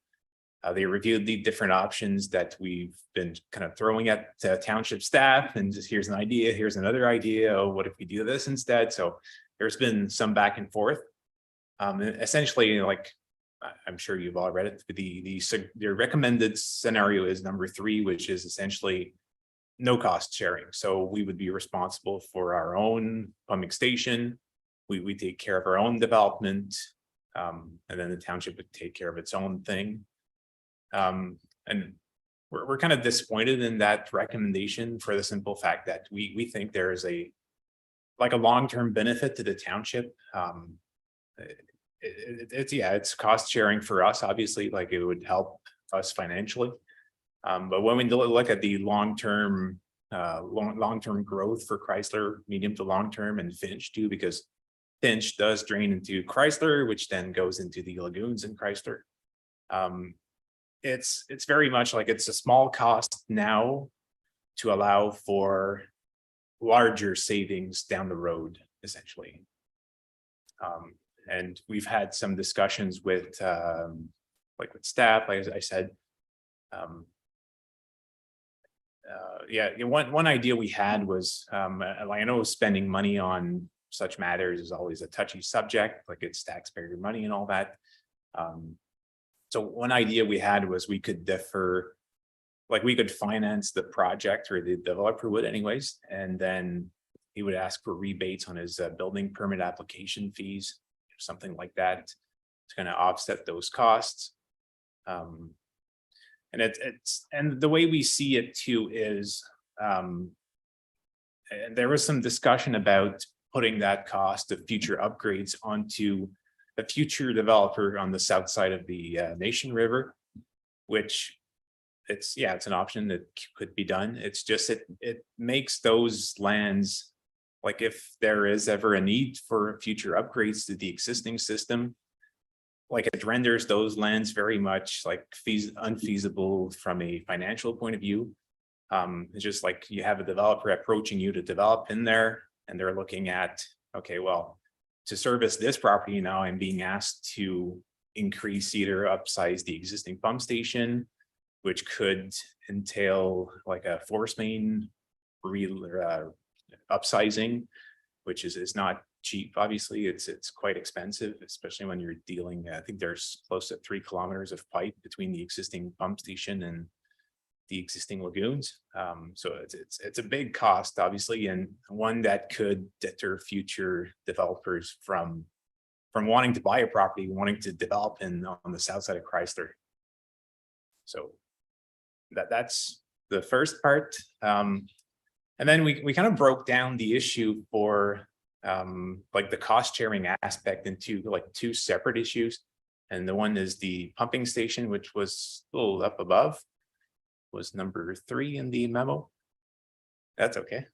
They reviewed the different options that we've been kind of throwing at township staff, and just here's an idea, here's another idea. Oh, what if we do this instead? So there's been some back and forth. Essentially, like I'm sure you've all read it. The recommended scenario is number 3, which is essentially no cost sharing. So we would be responsible for our own pumping station. We take care of our own development, and then the township would take care of its own thing. And we're kind of disappointed in that recommendation for the simple fact that we think there is a long-term benefit to the township. It's cost sharing for us, obviously, like it would help us financially. But when we look at the long-term growth for Chrysler, medium to long-term, and Finch too, because Finch does drain into Chrysler, which then goes into the lagoons in Chrysler. It's very much like it's a small cost now to allow for larger savings down the road, essentially. And we've had some discussions with with staff, like as I said. One idea we had was I know spending money on such matters is always a touchy subject, like it's taxpayer money and all that. So one idea we had was we could defer, like we could finance the project, or the developer would anyways, and then he would ask for rebates on his building permit application fees, something like that, to kind of offset those costs. And and the way we see it too is, and there was some discussion about putting that cost of future upgrades onto a future developer on the south side of the Nation River, which it's an option that could be done. It's just it makes those lands, like if there is ever a need for future upgrades to the existing system, like it renders those lands very much like unfeasible from a financial point of view. It's just like you have a developer approaching you to develop in there, and they're looking at, okay, well, to service this property now, I'm being asked to increase, either upsize the existing pump station, which could entail like a force main upsizing, which is not cheap. Obviously, it's quite expensive, especially when you're dealing. I think there's close to 3 kilometers of pipe between the existing pump station and the existing lagoons. So it's a big cost, obviously, and one that could deter future developers from wanting to buy a property, wanting to develop on the south side of Chrysler. So that's the first part. And then we kind of broke down the issue for like the cost sharing aspect into like 2 separate issues. And the one is the pumping station, which was a little up above, was number 3 in the memo. That's okay.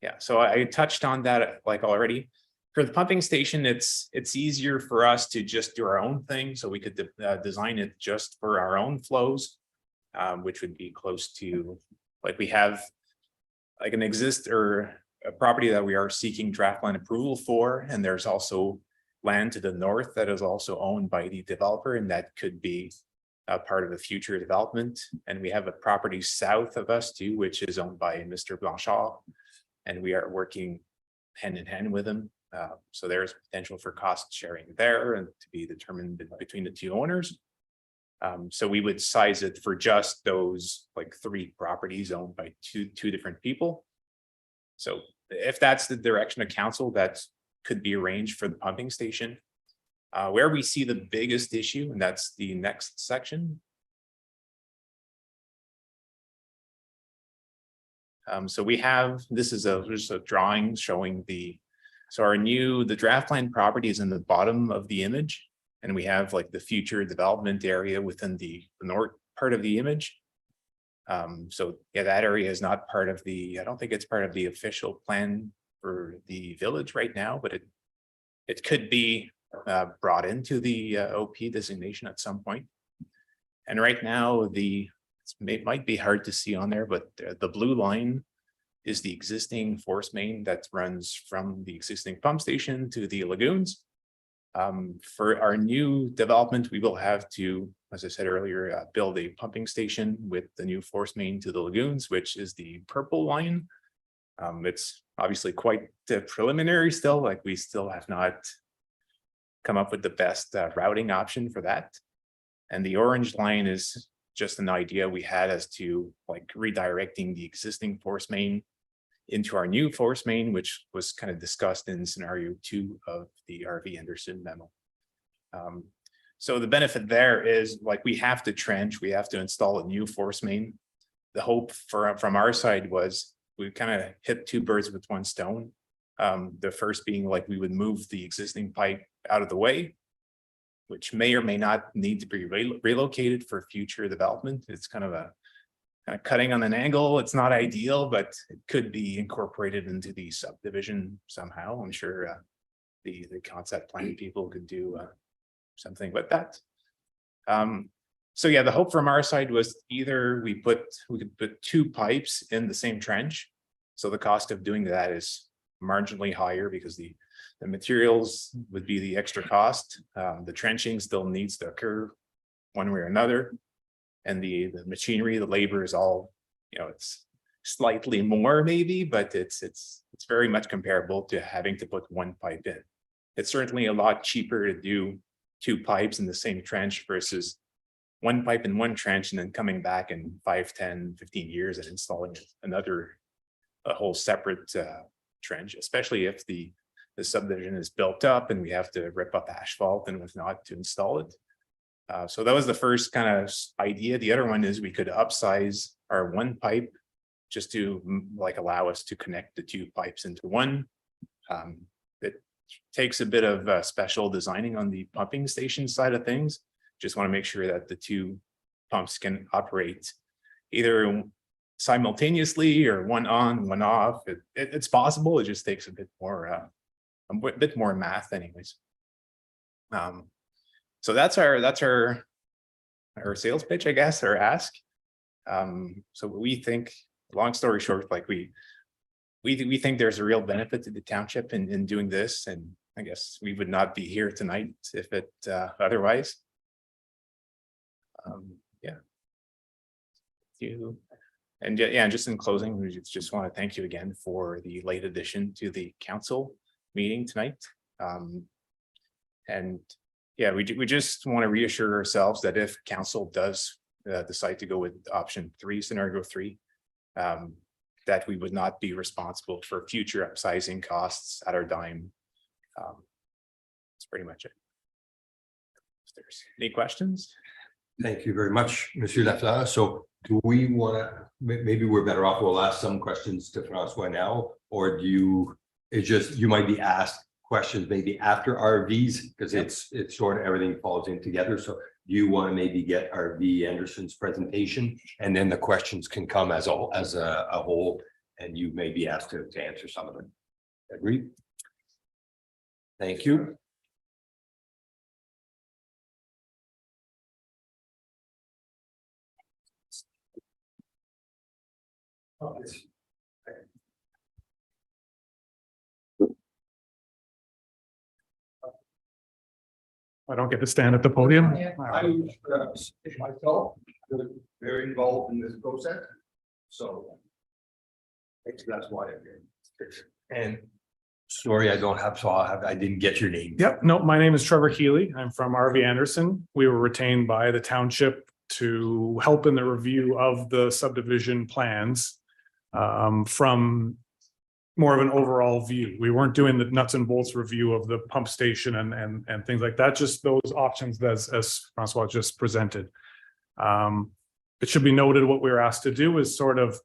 Yeah, so I touched on that like already. For the pumping station, it's easier for us to just do our own thing. So we could design it just for our own flows, which would be close to, like we have like a property that we are seeking draft line approval for. And there's also land to the north that is also owned by the developer, and that could be a part of a future development. And we have a property south of us too, which is owned by Mr. Blanchard, and we are working hand in hand with him. So there's potential for cost sharing there, and to be determined between the 2 owners. So we would size it for just those like 3 properties owned by two different people. So if that's the direction of council, that could be arranged for the pumping station. Where we see the biggest issue, and that's the next section. So we have, this is just a drawing showing the draft line property is in the bottom of the image, and we have like the future development area within the north part of the image. So yeah, that area is not part of I don't think it's part of the official plan for the village right now, but it could be brought into the OP designation at some point. And right now, it might be hard to see on there, but the blue line is the existing force main that runs from the existing pump station to the lagoons. For our new development, we will have to, as I said earlier, build a pumping station with the new force main to the lagoons, which is the purple line. It's obviously quite preliminary still, like we still have not come up with the best routing option for that. And the orange line is just an idea we had as to like redirecting the existing force main into our new force main, which was kind of discussed in scenario 2 of the RV Anderson memo. So the benefit there is like we have to trench, we have to install a new force main. The hope from our side was we kind of hit 2 birds with 1 stone. The first being like we would move the existing pipe out of the way, which may or may not need to be relocated for future development. It's kind of cutting on an angle. It's not ideal, but it could be incorporated into the subdivision somehow. I'm sure the concept plan people could do something like that. So yeah, the hope from our side was either we could put 2 pipes in the same trench. So the cost of doing that is marginally higher because the materials would be the extra cost. The trenching still needs to occur one way or another. And the machinery, the labor is all, it's slightly more maybe, but it's very much comparable to having to put 1 pipe in. It's certainly a lot cheaper to do 2 pipes in the same trench versus 1 pipe in 1 trench and then coming back in 5, 10, 15 years and installing a whole separate trench, especially if the subdivision is built up and we have to rip up asphalt and whatnot to install it. So that was the first kind of idea. The other one is we could upsize our 1 pipe just to like allow us to connect the 2 pipes into 1. It takes a bit of special designing on the pumping station side of things. Just want to make sure that the 2 pumps can operate either simultaneously or 1 on, 1 off. It's possible. It just takes a bit more math anyways. So that's our sales pitch, I guess, or ask. So we think, long story short, like we think there's a real benefit to the township in doing this, and I guess we would not be here tonight if it otherwise. Yeah. And just in closing, we just want to thank you again for the late addition to the council meeting tonight. And yeah, we just want to reassure ourselves that if council does decide to go with option 3, scenario 3, that we would not be responsible for future upsizing costs at our dime. That's pretty much it. If there's any questions? Thank you very much, Monsieur Lafleur. So do we want to, maybe we're better off, we'll ask some questions to Francois now, or you might be asked questions maybe after RVs, because it's sort of everything falls in together. So do you want to maybe get RV Anderson's presentation and then the questions can come as a whole, and you may be asked to answer some of them. Agreed? Thank you. I don't get to stand at the podium. I'm myself very involved in this process, so that's why I'm here. And sorry, I didn't get your name. Yep, no, my name is Trevor Healy. I'm from RV Anderson. We were retained by the township to help in the review of the subdivision plans from more of an overall view. We weren't doing the nuts and bolts review of the pump station and things like that, just those options as Francois just presented. It should be noted what we were asked to do is sort of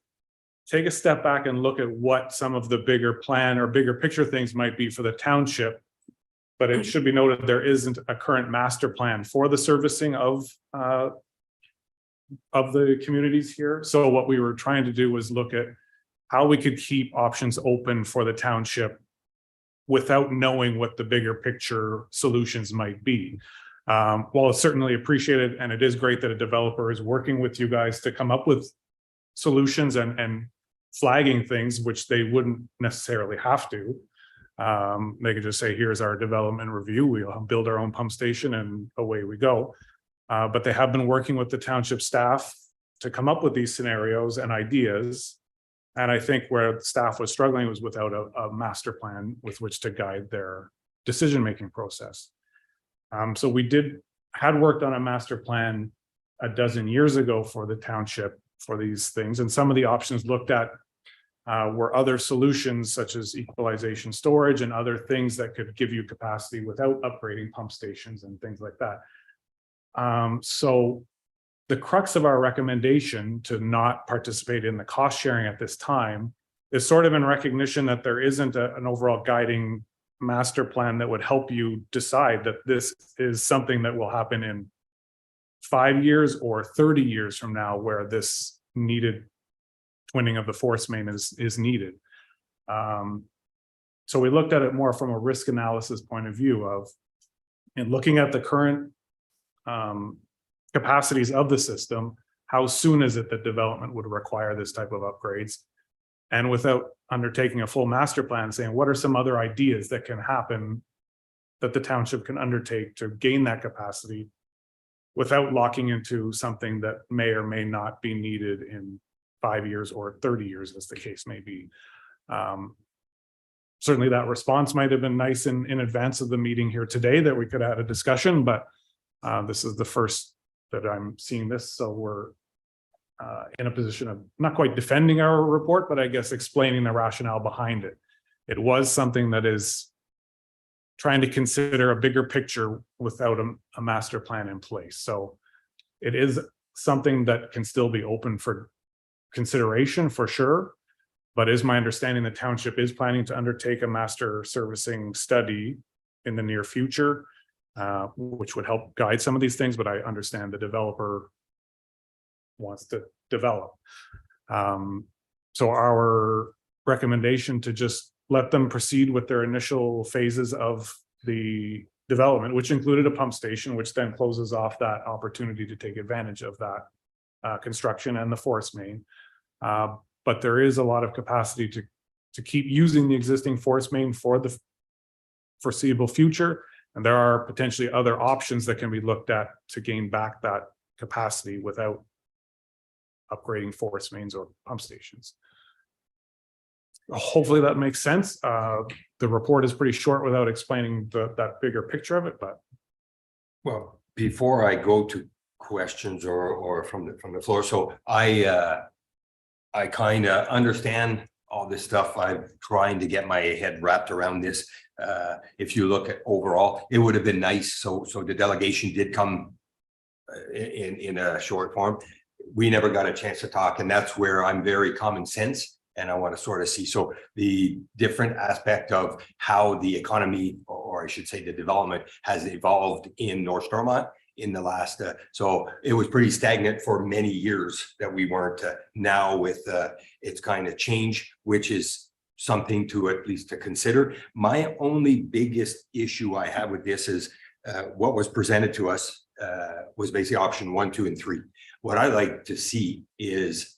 take a step back and look at what some of the bigger plan or bigger picture things might be for the township. But it should be noted there isn't a current master plan for the servicing of the communities here. So what we were trying to do was look at how we could keep options open for the township without knowing what the bigger picture solutions might be. While it's certainly appreciated, and it is great that a developer is working with you guys to come up with solutions and flagging things, which they wouldn't necessarily have to. They could just say, here's our development review. We'll build our own pump station and away we go. But they have been working with the township staff to come up with these scenarios and ideas. And I think where the staff was struggling was without a master plan with which to guide their decision-making process. So we had worked on a master plan a dozen years ago for the township for these things. And some of the options looked at were other solutions such as equalization storage and other things that could give you capacity without upgrading pump stations and things like that. So the crux of our recommendation to not participate in the cost sharing at this time is sort of in recognition that there isn't an overall guiding master plan that would help you decide that this is something that will happen in 5 years or 30 years from now, where this needed twinning of the force main is needed. So we looked at it more from a risk analysis point of view of, in looking at the current capacities of the system, how soon is it that development would require this type of upgrades? And without undertaking a full master plan, saying what are some other ideas that can happen that the township can undertake to gain that capacity without locking into something that may or may not be needed in 5 years or 30 years, as the case may be. Certainly that response might have been nice in advance of the meeting here today, that we could have had a discussion, but this is the first that I'm seeing this. So we're in a position of not quite defending our report, but I guess explaining the rationale behind it. It was something that is trying to consider a bigger picture without a master plan in place. So it is something that can still be open for consideration for sure, but is my understanding the township is planning to undertake a master servicing study in the near future, which would help guide some of these things, but I understand the developer wants to develop. So our recommendation to just let them proceed with their initial phases of the development, which included a pump station, which then closes off that opportunity to take advantage of that construction and the force main. But there is a lot of capacity to keep using the existing force main for the foreseeable future. And there are potentially other options that can be looked at to gain back that capacity without upgrading force mains or pump stations. Hopefully that makes sense. The report is pretty short without explaining that bigger picture of it, but. Well, before I go to questions or from the floor, so I kind of understand all this stuff. I'm trying to get my head wrapped around this. If you look at overall, it would have been nice. So the delegation did come in a short form. We never got a chance to talk, and that's where I'm very common sense. And I want to sort of see, so the different aspect of how the economy, or I should say the development, has evolved in North Stormont in the last, so it was pretty stagnant for many years that we weren't now with its kind of change, which is something to at least to consider. My only biggest issue I have with this is what was presented to us was basically option 1, 2, and 3. What I like to see is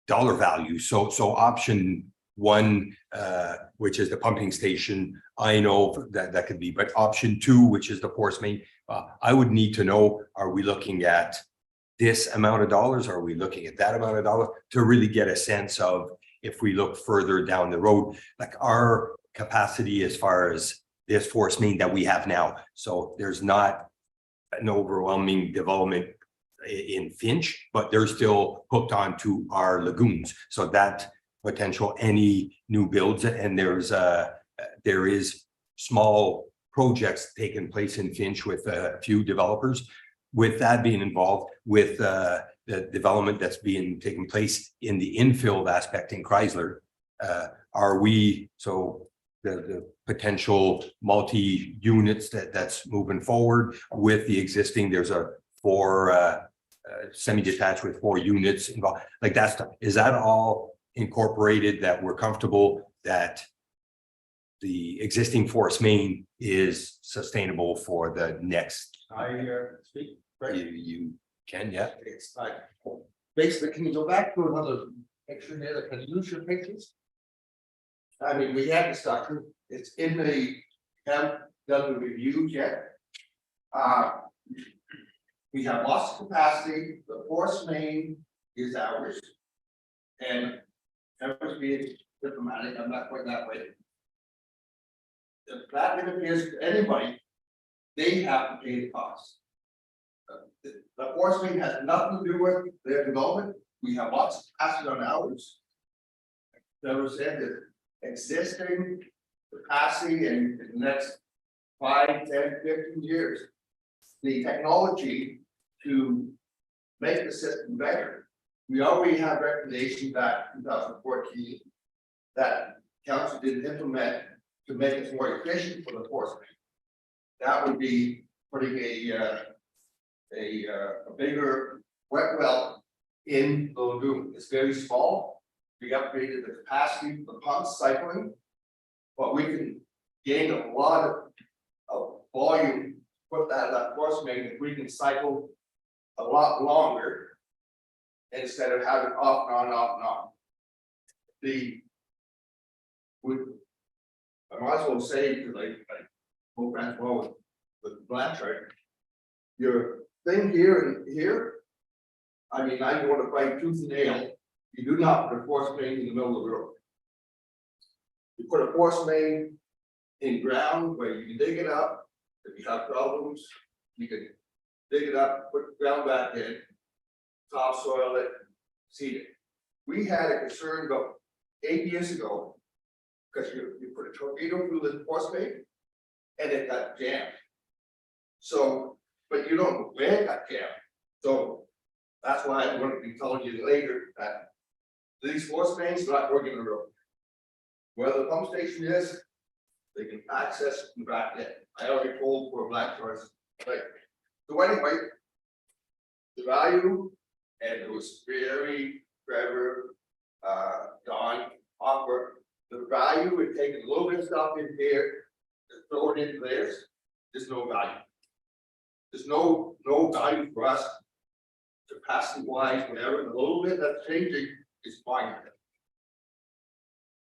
dollar value. So option 1, which is the pumping station, I know that could be, but option 2, which is the force main, I would need to know, are we looking at this amount of dollars? Are we looking at that amount of dollars to really get a sense of, if we look further down the road, like our capacity as far as this force main that we have now. So there's not an overwhelming development in Finch, but they're still hooked onto our lagoons. So that potential any new builds, and there is small projects taking place in Finch with a few developers. With that being involved with the development that's being taking place in the infill aspect in Chrysler, are we, so the potential multi-units that's moving forward with the existing, there's a 4 semi-detached with 4 units involved, like that stuff, is that all incorporated, that we're comfortable that the existing force main is sustainable for the next? I speak. You can, yeah. It's like, basically, can you go back to another picture here? Can you use your pictures? I mean, we had discussion, it's in the, haven't done the reviews yet. We have lots of capacity, the force main is ours. And everyone's being diplomatic, I'm not quite that way. If that interferes to anybody, they have to pay the cost. The force main has nothing to do with their development, we have lots of capacity on ours. Never said that existing capacity in the next 5, 10, 15 years. The technology to make the system better. We already have recommendations back in 2014 that council didn't implement to make it more efficient for the force main. That would be putting a bigger wet well in the lagoon. It's very small. We upgraded the capacity of the pumps cycling, but we can gain a lot of volume. Put that force main if we can cycle a lot longer instead of having off and on, off and on. I might as well say, because I hope as well with Blanchard, your thing here and here. I mean, I want to fight tooth and nail. You do not put a force main in the middle of the road. You put a force main in ground where you can dig it up. If you have problems, you can dig it up, put the ground back in, topsoil it, seed it. We had a concern about 8 years ago because you put a torpedo through the force main and it got jammed. So, but you don't know where it got jammed. So that's why I'm going to be telling you later that these force mains are not working the road. Where the pump station is, they can access the back end. I already told for Black Shores, right? So anyway, the value, and it was very, Trevor, Don, offer the value in taking a little bit of stuff in here and throw it into theirs. There's no value. There's no value for us capacity wise, whatever. The little bit that's changing is fine.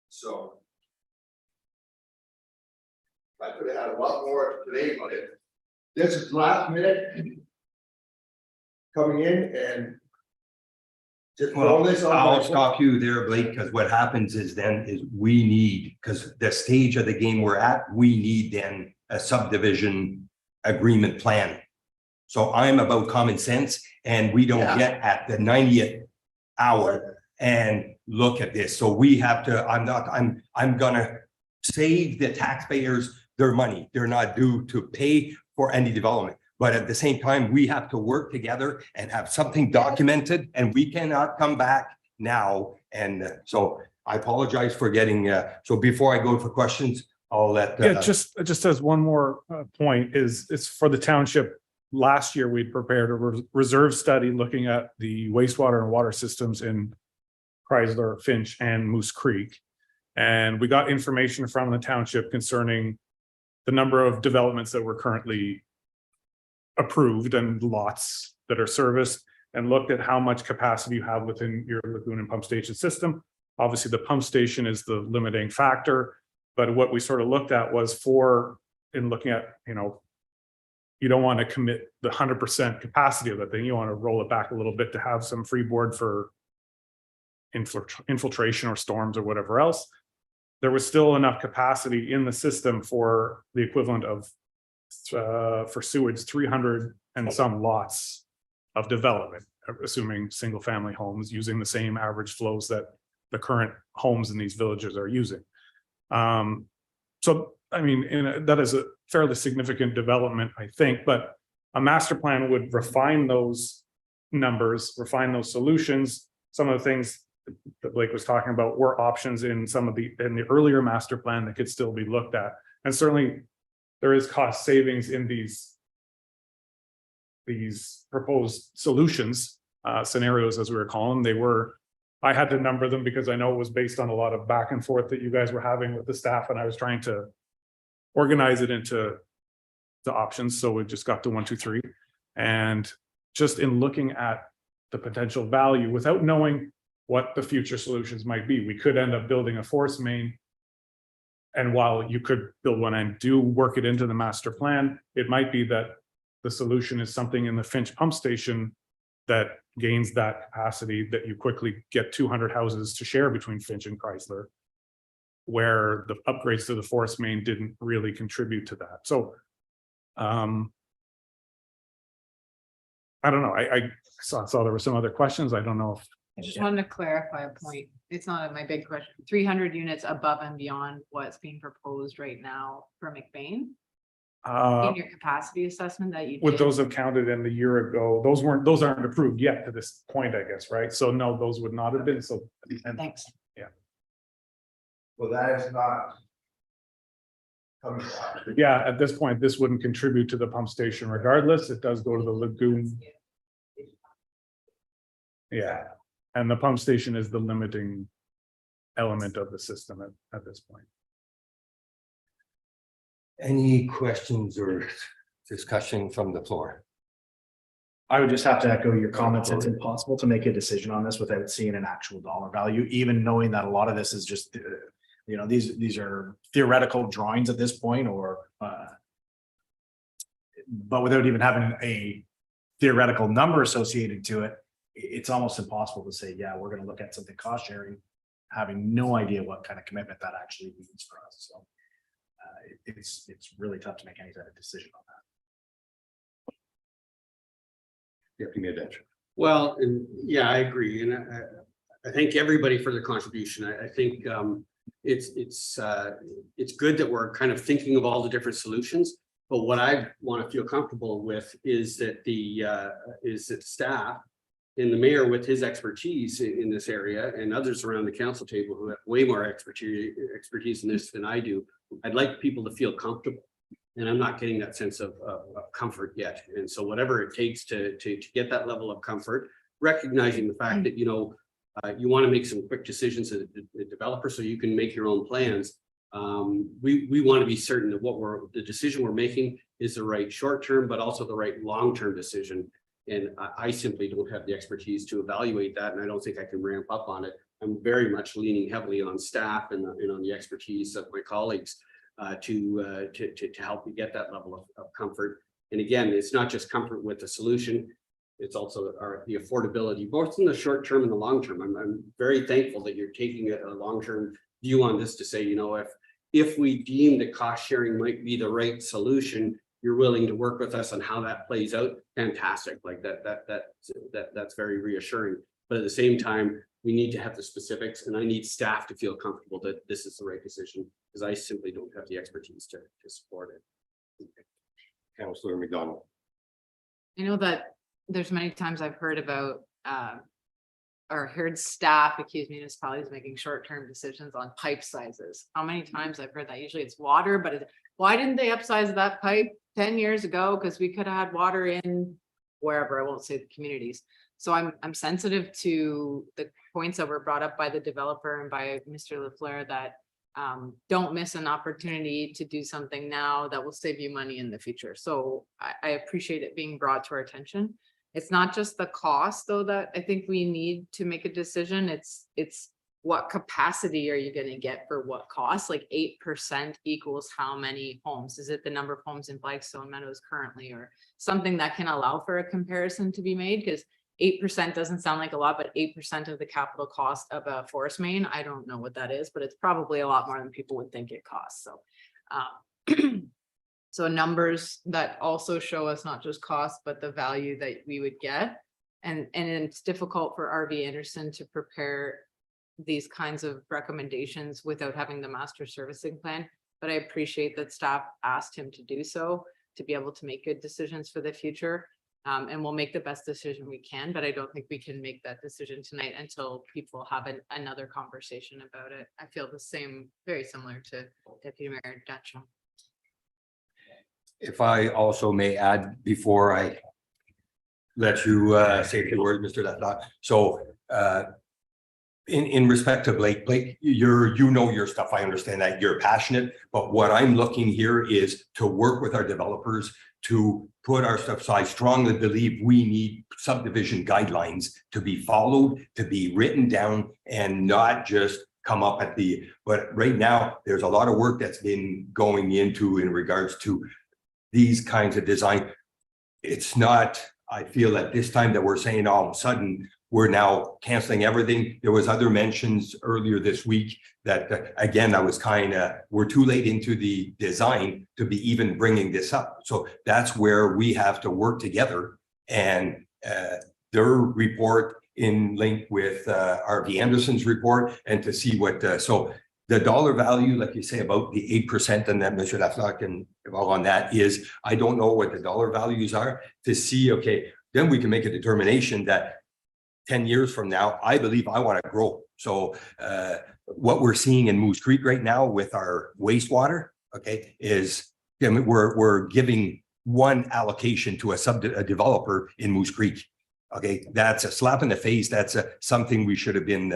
So I could have had a lot more today on it. This is last minute coming in and just throw this on. I'll stop you there, Blake, because what happens is we need, because the stage of the game we're at, we need then a subdivision agreement plan. So I'm about common sense, and we don't get at the 90th hour and look at this. So we have to, I'm gonna save the taxpayers their money. They're not due to pay for any development. But at the same time, we have to work together and have something documented, and we cannot come back now. And so I apologize for getting, so before I go for questions, I'll let. Yeah, just as one more point is, it's for the township. Last year, we'd prepared a reserve study looking at the wastewater and water systems in Chrysler, Finch, and Moose Creek. And we got information from the township concerning the number of developments that were currently approved and lots that are serviced, and looked at how much capacity you have within your lagoon and pump station system. Obviously, the pump station is the limiting factor, but what we sort of looked at was in looking at, you don't want to commit the 100% capacity of that thing. You want to roll it back a little bit to have some freeboard for infiltration or storms or whatever else. There was still enough capacity in the system for the equivalent of for sewage 300 and some lots of development, assuming single family homes using the same average flows that the current homes in these villages are using. So I mean, that is a fairly significant development, I think, but a master plan would refine those numbers, refine those solutions. Some of the things that Blake was talking about were options in in the earlier master plan that could still be looked at. And certainly there is cost savings in these proposed solutions, scenarios, as we were calling them. I had to number them because I know it was based on a lot of back and forth that you guys were having with the staff, and I was trying to organize it into the options. So we just got to 1, 2, 3. And just in looking at the potential value without knowing what the future solutions might be, we could end up building a force main And while you could build one and do work it into the master plan, it might be that the solution is something in the Finch pump station that gains that capacity, that you quickly get 200 houses to share between Finch and Chrysler, where the upgrades to the forest main didn't really contribute to that. So I don't know. I saw there were some other questions. I don't know if. I just wanted to clarify a point. It's not my big question. 300 units above and beyond what's being proposed right now for McBain in your capacity assessment that you Would did? those have counted in the year ago? Those aren't approved yet to this point, I guess, right? So no, those would not have been. So. And Thanks. Well, that is not. yeah, at this point, this wouldn't contribute to the pump station regardless. It does go to the lagoon. Yeah, and the pump station is the limiting element of the system at this point. Any questions or discussion from the floor? I would just have to echo your comments. It's impossible to make a decision on this without seeing an actual dollar value, even knowing that a lot of this is just, these are theoretical drawings at this point, or but without even having a theoretical number associated to it, it's almost impossible to say, yeah, we're going to look at something cost sharing, having no idea what kind of commitment that actually means for us. So it's really tough to make any type of decision on that. Deputy Mayor Dench. Well, and yeah, I agree. And I thank everybody for their contribution. I think it's good that we're kind of thinking of all the different solutions. But what I want to feel comfortable with is that staff and the mayor, with his expertise in this area, and others around the council table who have way more expertise in this than I do, I'd like people to feel comfortable. And I'm not getting that sense of comfort yet. And so whatever it takes to get that level of comfort, recognizing the fact that, you want to make some quick decisions as a developer so you can make your own plans. We want to be certain that the decision we're making is the right short-term, but also the right long-term decision. And I simply don't have the expertise to evaluate that, and I don't think I can ramp up on it. I'm very much leaning heavily on staff and on the expertise of my colleagues to help me get that level of comfort. And again, it's not just comfort with the solution, it's also the affordability, both in the short term and the long term. I'm very thankful that you're taking a long-term view on this to say, if we deem that cost sharing might be the right solution, you're willing to work with us on how that plays out. Fantastic. Like that's very reassuring. But at the same time, we need to have the specifics, and I need staff to feel comfortable that this is the right decision, because I simply don't have the expertise to support it. Councillor McDonald. I know that there's many times I've heard about or heard staff accuse municipalities of making short-term decisions on pipe sizes. How many times I've heard that? Usually it's water, but why didn't they upsize that pipe 10 years ago? Because we could have had water in wherever, I won't say the communities. So I'm sensitive to the points that were brought up by the developer and by Mr. Lafleur that don't miss an opportunity to do something now that will save you money in the future. So I appreciate it being brought to our attention. It's not just the cost, though, that I think we need to make a decision. It's what capacity are you going to get for what cost? Like 8% equals how many homes? Is it the number of homes in Flagstone Meadows currently, or something that can allow for a comparison to be made? Because 8% doesn't sound like a lot, but 8% of the capital cost of a forest main, I don't know what that is, but it's probably a lot more than people would think it costs. So so numbers that also show us not just cost, but the value that we would get. And it's difficult for RV Anderson to prepare these kinds of recommendations without having the master servicing plan. But I appreciate that staff asked him to do so, to be able to make good decisions for the future. And we'll make the best decision we can, but I don't think we can make that decision tonight until people have another conversation about it. I feel the same, very similar to Deputy Mayor Dutchell. If I also may add before I let you say a few words, Mr. Lafleur. So in respect to Blake, you know your stuff. I understand that you're passionate, but what I'm looking here is to work with our developers to put our stuff. So I strongly believe we need subdivision guidelines to be followed, to be written down, and not just come up at but right now, there's a lot of work that's been going into in regards to these kinds of design. It's not, I feel at this time that we're saying all of a sudden, we're now canceling everything. There was other mentions earlier this week that, again, I was we're too late into the design to be even bringing this up. So that's where we have to work together, and their report in link with RV Anderson's report, and to see what, so the dollar value, like you say, about the 8%, and that Mr. Lafleur can evolve on that, is I don't know what the dollar values are to see, okay, then we can make a determination that 10 years from now, I believe I want to grow. So what we're seeing in Moose Creek right now with our wastewater, okay, is we're giving one allocation to a developer in Moose Creek. Okay, that's a slap in the face. That's something we should have been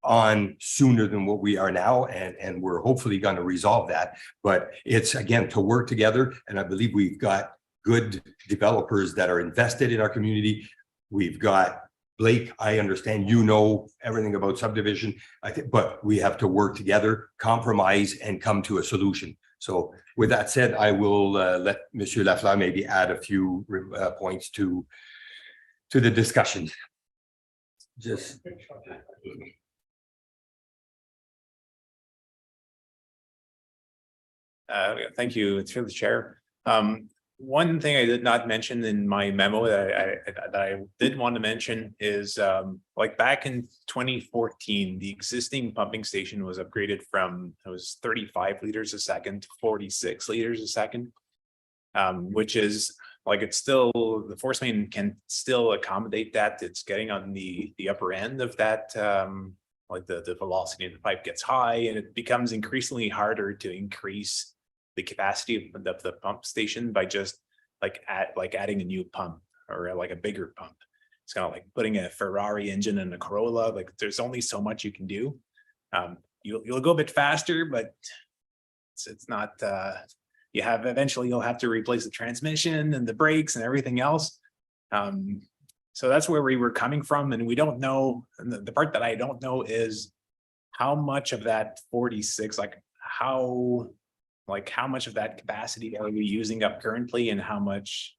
on sooner than what we are now, and we're hopefully going to resolve that. But it's, again, to work together, and I believe we've got good developers that are invested in our community. We've got Blake, I understand you know everything about subdivision, I think, but we have to work together, compromise, and come to a solution. So with that said, I will let Monsieur Lafleur maybe add a few points to the discussion. Just. Thank you, through the chair. One thing I did not mention in my memo that I did want to mention is like back in 2014, the existing pumping station was upgraded from, it was 35 liters a second to 46 liters a second, which is like, it's still, the force main can still accommodate that. It's getting on the upper end of that, like the velocity of the pipe gets high, and it becomes increasingly harder to increase the capacity of the pump station by just adding a new pump or like a bigger pump. It's kind of like putting a Ferrari engine in a Corolla. Like, there's only so much you can do. You'll go a bit faster, but it's not. Eventually you'll have to replace the transmission and the brakes and everything else. So that's where we were coming from, and we don't know. And the part that I don't know is how much of that 46, how much of that capacity are we using up currently, and how much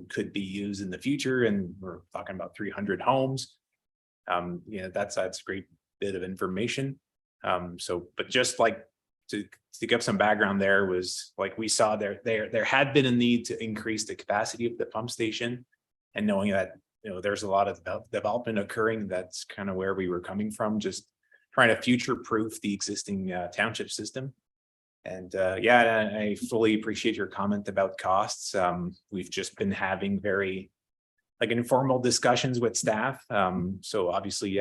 could be used in the future? And we're talking about 300 homes. That's a great bit of information. But just like to give some background, there was like, we saw there had been a need to increase the capacity of the pump station, and knowing that there's a lot of development occurring, that's kind of where we were coming from, just trying to future-proof the existing township system. And I fully appreciate your comment about costs. We've just been having very informal discussions with staff. So obviously,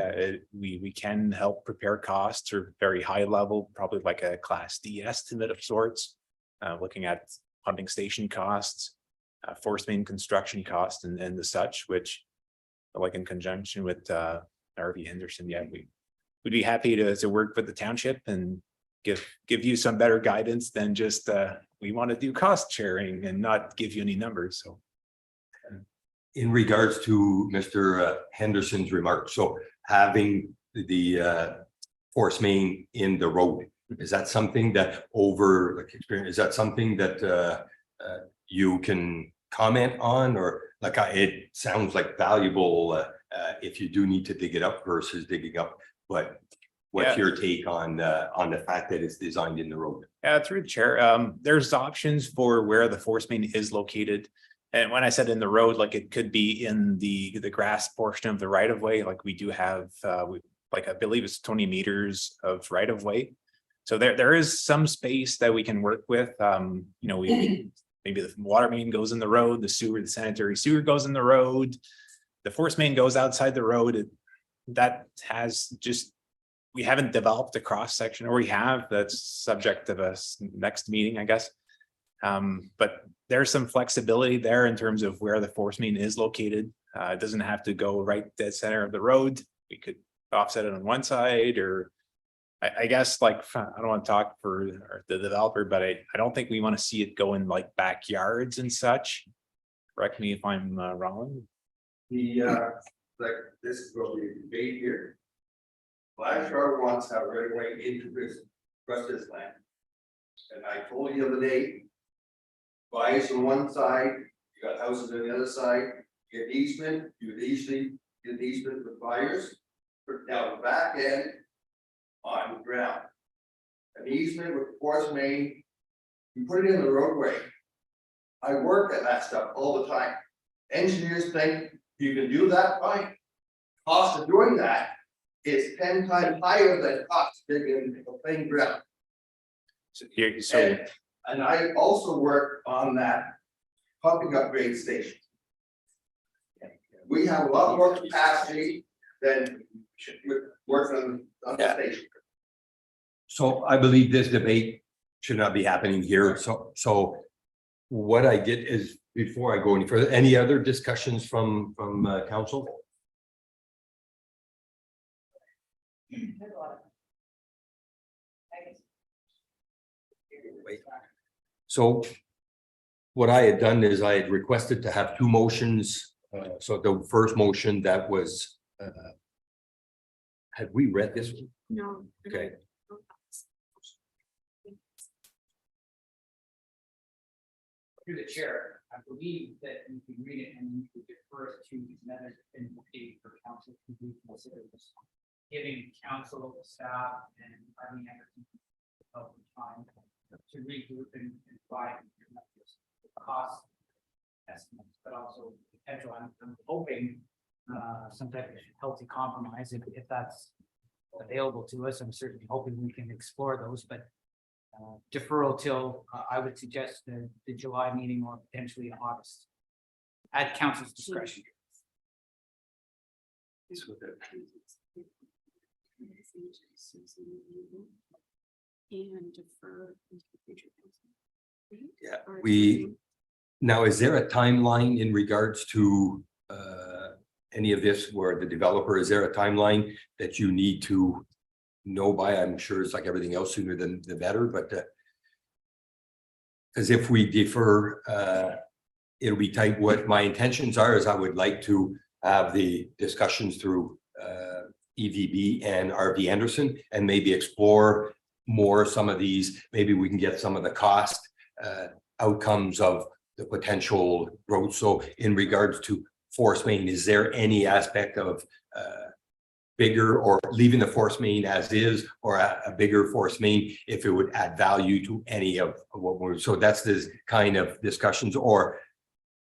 we can help prepare costs, or very high level, probably like a Class D estimate of sorts, looking at pumping station costs, force main construction costs, and the such, which, like in conjunction with RV Anderson, we'd be happy to work with the township and give you some better guidance than just we want to do cost sharing and not give you any numbers. So in regards to Mr. Henderson's remarks, so having the force main in the road, is that something that experience, is that something that you can comment on, or it sounds like valuable if you do need to dig it up versus digging up, but what's your take on the fact that it's designed in the road? Through the chair, there's options for where the force main is located. And when I said in the road, it could be in the grass portion of the right of way. Like, we do have, I believe it's 20 meters of right of way. So there is some space that we can work with. Maybe the water main goes in the road, the sanitary sewer goes in the road, the force main goes outside the road. We haven't developed a cross section, or we have, that's subject of a next meeting, I guess. But there's some flexibility there in terms of where the force main is located. It doesn't have to go right dead center of the road. We could offset it on one side, or I guess, I don't want to talk for the developer, but I don't think we want to see it go in backyards and such. Correct me if I'm wrong. This is probably debate here. Black Star wants to have right away into this, rest of this land. And I told you the other day. Bias on one side, you got houses on the other side, you get easement, you would easily get easement with buyers. Put down the back end on the ground. An easement with force main, you put it in the roadway. I work at that stuff all the time. Engineers think you can do that, fine. Cost of doing that is 10 times higher than cost of digging a plain ground. So And I also work on that pumping upgrade station. We have a lot more capacity than with working on the Yeah. station. So I believe this debate should not be happening here. So what I get is, before I go any further, any other discussions from council? So what I had done is I had requested to have two motions. So the first motion that was, had we read this? No. Okay. Through the chair, I believe that you can read it and you could defer it to the matters in the date for council to be considered. Giving council, staff and having everything help time to regroup and provide cost estimates, but also potential. I'm hoping some type of healthy compromise if that's available to us. I'm certainly hoping we can explore those, but deferral till I would suggest the July meeting or potentially in August at council's discretion. And defer. into future council. Yeah, Or we, to- now, is there a timeline in regards to any of this where the developer, is there a timeline that you need to know by? I'm sure it's like everything else, sooner than the better, but because if we defer, it'll be tight. What my intentions are is I would like to have the discussions through EVB and RV Anderson and maybe explore more some of these. Maybe we can get some of the cost outcomes of the potential growth. So in regards to force main, is there any aspect of bigger or leaving the force main as is, or a bigger force main if it would add value to any of what we're, so that's this kind of discussions, or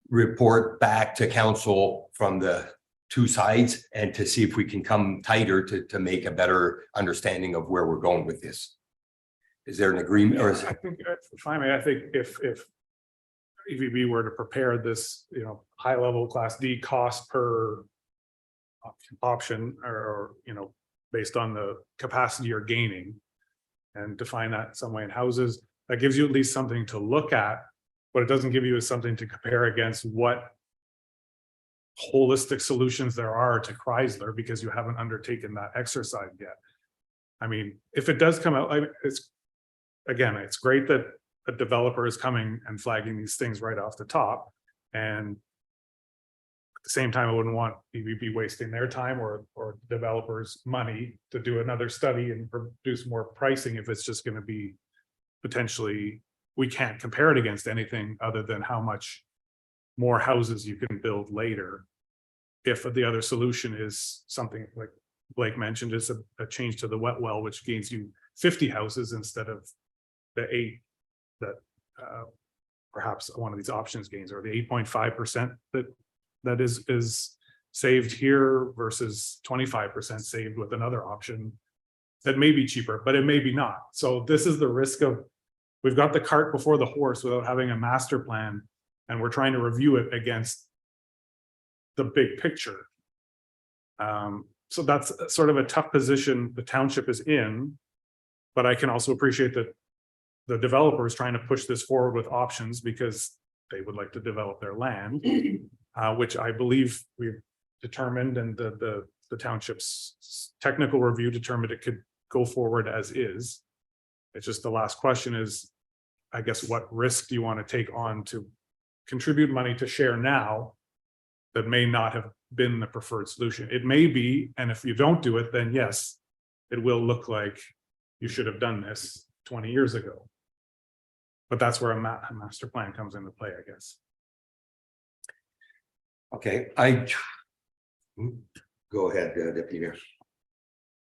report back to council from the two sides and to see if we can come tighter to make a better understanding of where we're going with this. Is there an agreement, or is I it? think, if I may, I think if EVB were to prepare this, high level class D cost per option, or, based on the capacity you're gaining, and define that some way in houses, that gives you at least something to look at. What it doesn't give you is something to compare against what holistic solutions there are to Chrysler, because you haven't undertaken that exercise yet. I mean, if it does come out, it's great that a developer is coming and flagging these things right off the top. And at the same time, I wouldn't want EVB wasting their time or developers' money to do another study and produce more pricing if it's just going to be potentially, we can't compare it against anything other than how much more houses you can build later. If the other solution is something like Blake mentioned, is a change to the wet well, which gains you 50 houses instead of the 8 that perhaps one of these options gains, or the 8.5% that is saved here versus 25% saved with another option that may be cheaper, but it may be not. So this is the risk of, we've got the cart before the horse without having a master plan, and we're trying to review it against the big picture. So that's sort of a tough position the township is in, but I can also appreciate that the developer is trying to push this forward with options because they would like to develop their land, which I believe we've determined, and the township's technical review determined it could go forward as is. It's just the last question is, I guess, what risk do you want to take on to contribute money to share now that may not have been the preferred solution? It may be, and if you don't do it, then yes, it will look like you should have done this 20 years ago. But that's where a master plan comes into play, I guess. Okay, go ahead, Deputy Mayor.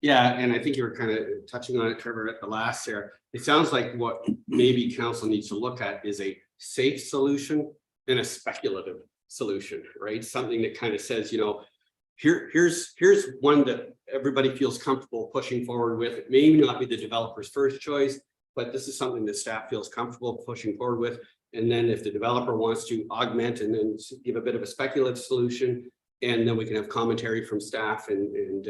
Yeah, and I think you were kind of touching on it, Trevor, at the last there. It sounds like what maybe council needs to look at is a safe solution and a speculative solution, right? Something that kind of says, you know, here's one that everybody feels comfortable pushing forward with. It may not be the developer's first choice, but this is something that staff feels comfortable pushing forward with. And then if the developer wants to augment and then give a bit of a speculative solution, and then we can have commentary from staff and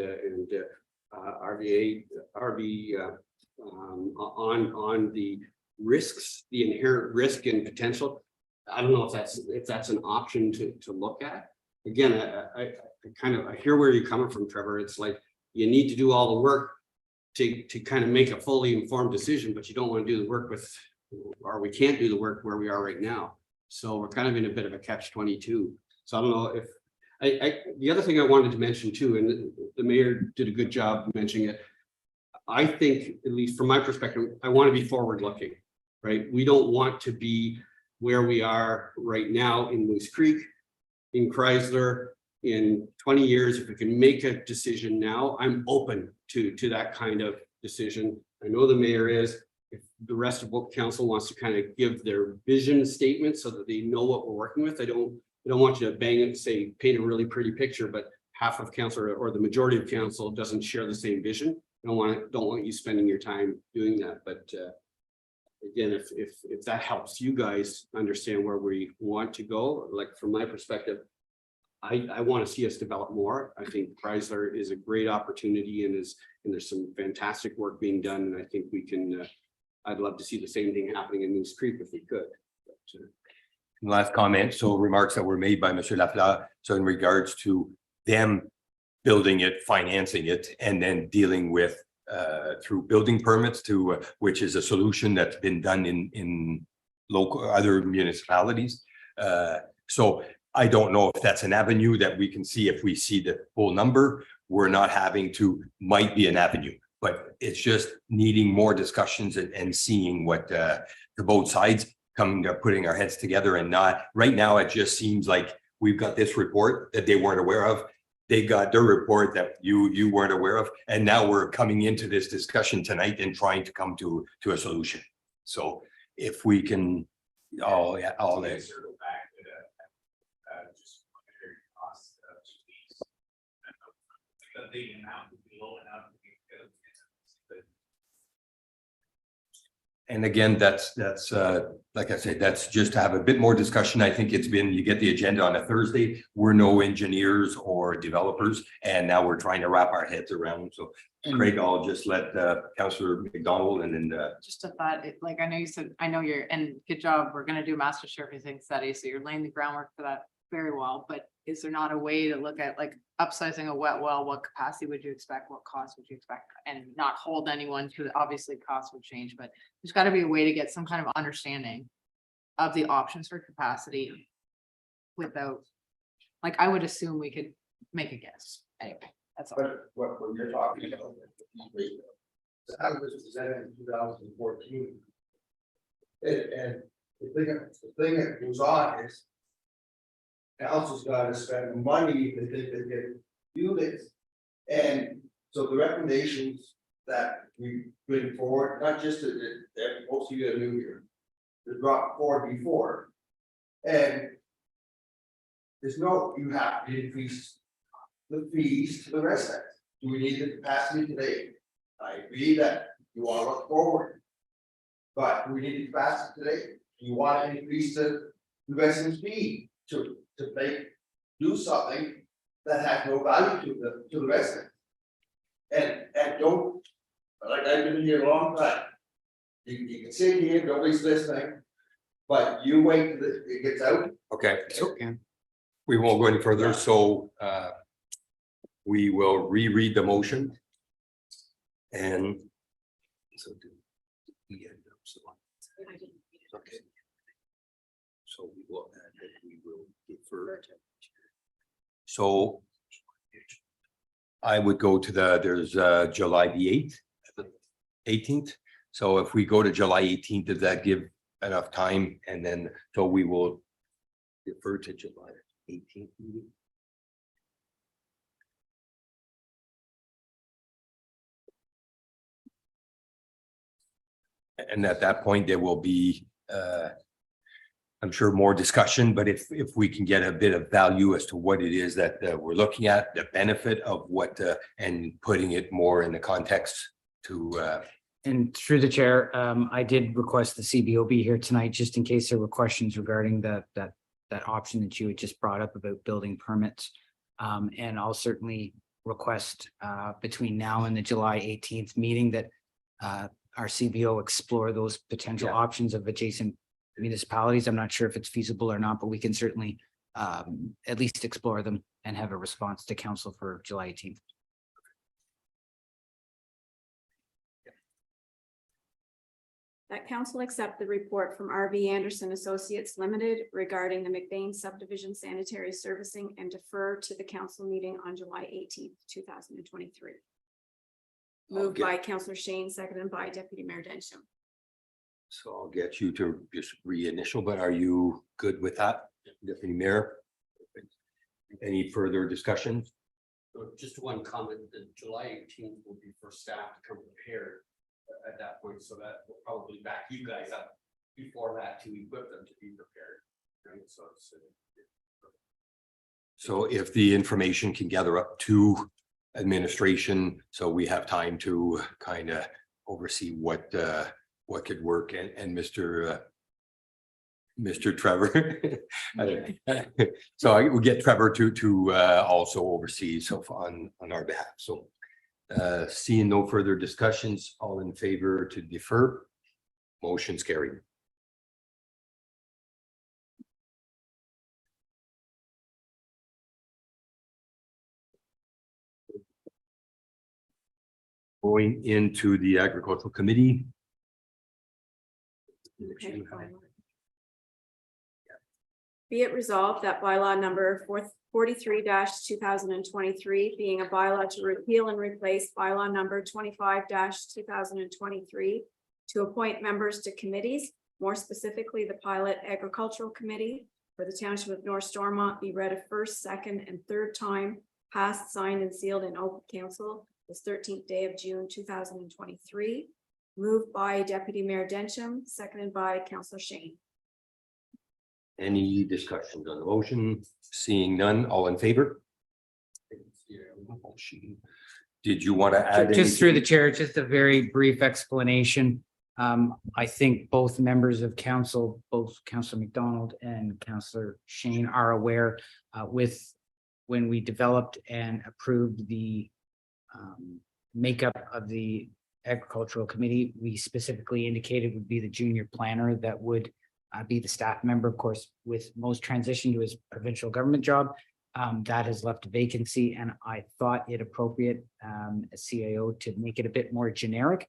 RV on the risks, the inherent risk and potential. I don't know if that's an option to look at. Again, I hear where you're coming from, Trevor. It's like you need to do all the work to kind of make a fully informed decision, but you don't want to do the work or we can't do the work where we are right now. So we're kind of in a bit of a catch-22. So I don't know if the other thing I wanted to mention too, and the mayor did a good job mentioning it. I think, at least from my perspective, I want to be forward-looking, right? We don't want to be where we are right now in Moose Creek, in Chrysler. In 20 years, if we can make a decision now, I'm open to that kind of decision. I know the mayor is. If the rest of what council wants to kind of give their vision statement so that they know what we're working with. I don't want you to bang it and say, paint a really pretty picture, but half of council or the majority of council doesn't share the same vision. I don't want you spending your time doing that. But again, if that helps you guys understand where we want to go, like from my perspective, I want to see us develop more. I think Chrysler is a great opportunity and there's some fantastic work being done. And I think we can, I'd love to see the same thing happening in Moose Creek if we could. But, Last comment, so remarks that were made by Mr. Lafleur, so in regards to them building it, financing it, and then dealing with through building permits to which is a solution that's been done in local other municipalities. So I don't know if that's an avenue that we can see if we see the full number. We're not having to, might be an avenue, but it's just needing more discussions and seeing what the both sides putting our heads together. And not right now, it just seems like we've got this report that they weren't aware of. They got their report that you weren't aware of. And now we're coming into this discussion tonight and trying to come to a solution. So if we can, all this. And again, that's like I said, that's just to have a bit more discussion. I think it's been, you get the agenda on a Thursday. We're no engineers or developers, and now we're trying to wrap our heads around. So Craig, I'll just let Councillor McDonald and then Just a thought, like I know you said, I know you're, and good job, we're gonna do a master surfacing study, so you're laying the groundwork for that very well, but is there not a way to look at like upsizing a wet well? What capacity would you expect? What cost would you expect? And not hold anyone to, obviously costs would change, but there's got to be a way to get some kind of understanding of the options for capacity without, like, I would assume we could make a guess. Anyway, that's all. But what you're talking about, that was presented in 2014. And the thing that goes on is council's got to spend money that they can do this. And so the recommendations that we bring forward, not just that most of you are new here, they brought forward before. And there's no, you have to increase the fees to the residents. Do we need the capacity today? I agree that you want to look forward. But do we need the capacity today? Do you want to increase the residents' fee to do something that has no value to the resident? And don't, like, I've been here a long time. You can sit here, nobody's listening, but you wait till it gets out. okay. So we won't go any further. So we will reread the motion. And so okay. So we will add that we will defer. So I would go to there's July the 8th, 18th. So if we go to July 18th, does that give enough time? And then, so we will defer to July 18th meeting. And at that point, there will be, I'm sure, more discussion, but if we can get a bit of value as to what it is that we're looking at, the benefit of what, and putting it more in the context to, And through the chair, I did request the CBO be here tonight, just in case there were questions regarding that option that you had just brought up about building permits. And I'll certainly request between now and the July 18th meeting that our CBO explore those potential options of adjacent municipalities. I'm not sure if it's feasible or not, but we can certainly at least explore them and have a response to council for July 18th. That council accept the report from RV Anderson Associates Limited regarding the McBain subdivision sanitary servicing and defer to the council meeting on July 18th, 2023. Moved by Councillor Shane, seconded by Deputy Mayor Densham. so I'll get you to just reinitial, but are you good with that, Deputy Mayor? Any further discussions? So just one comment, that July 18th will be for staff to come prepared at that point, so that will probably back you guys up before that to equip them to be prepared. Right, so it's, So if the information can gather up to administration, so we have time to kind of oversee what could work, and Mr. Trevor. So I will get Trevor to also oversee so on our behalf. So seeing no further discussions, all in favor to defer? Motion's carried. Going into the agricultural committee. Okay, be it resolved that bylaw number 43-2023, being a bylaw to repeal and replace bylaw number 25-2023, to appoint members to committees, more specifically the Pilot Agricultural Committee for the Township of North Stormont, be read a first, second, and third time, passed, signed, and sealed in open council this 13th day of June 2023. Moved by Deputy Mayor Densham, seconded by Councillor Shane. Any discussions on the motion? Seeing none, all in favor? Did you want to add? Just through the anything? chair, just a very brief explanation. I think both members of council, both Councillor McDonald and Councillor Shane, are aware when we developed and approved the makeup of the agricultural committee, we specifically indicated would be the junior planner that would be the staff member. Of course, with most transition to his provincial government job, that has left a vacancy, and I thought it appropriate as CAO to make it a bit more generic,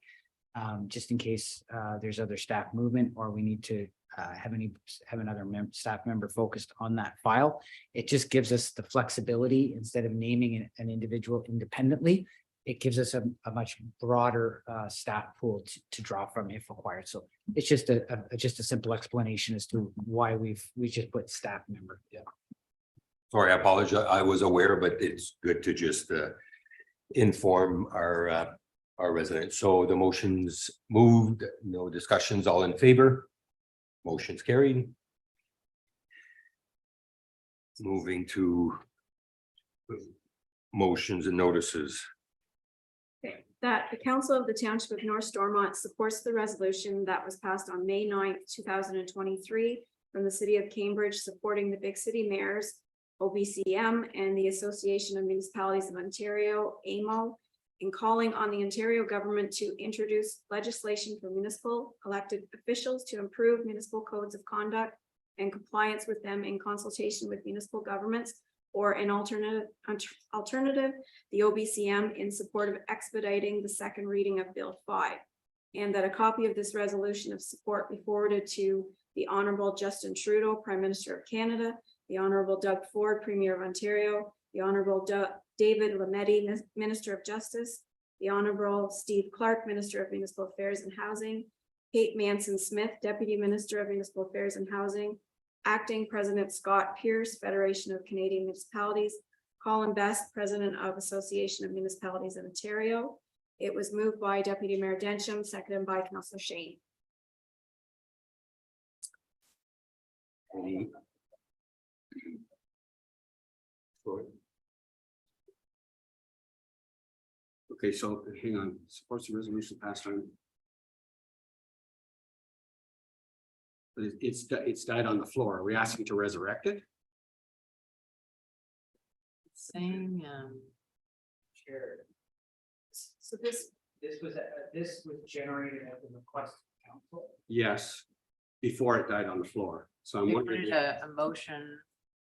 just in case there's other staff movement or we need to have another staff member focused on that file. It just gives us the flexibility instead of naming an individual independently. It gives us a much broader staff pool to draw from if required. So it's just a simple explanation as to why we just put staff member. Yeah. Sorry, I apologize. I was aware, but it's good to just inform our residents. So the motion's moved, no discussions, all in favor? Motion's carried. Moving to motions and notices. Okay, that the Council of the Township of North Stormont supports the resolution that was passed on May 9th, 2023 from the City of Cambridge, supporting the Big City Mayors, OBCM, and the Association of Municipalities of Ontario, AMO, in calling on the Ontario government to introduce legislation for municipal elected officials to improve municipal codes of conduct and compliance with them in consultation with municipal governments, or an alternative, the OBCM, in support of expediting the second reading of Bill 5. And that a copy of this resolution of support be forwarded to the Honorable Justin Trudeau, Prime Minister of Canada, the Honorable Doug Ford, Premier of Ontario, the Honorable David Lametti, Minister of Justice, the Honorable Steve Clark, Minister of Municipal Affairs and Housing, Kate Manson Smith, Deputy Minister of Municipal Affairs and Housing, Acting President Scott Pierce, Federation of Canadian Municipalities, Colin Best, President of Association of Municipalities of Ontario. It was moved by Deputy Mayor Densham, seconded by Councillor Shane. Any- Okay, so hang on, supports the resolution passed on. But it's died on the floor. Are we asking to resurrect it? Saying, Chair, So this, this was generated at the request of council. Yes, before it died on the floor. So I'm we wondering, put a motion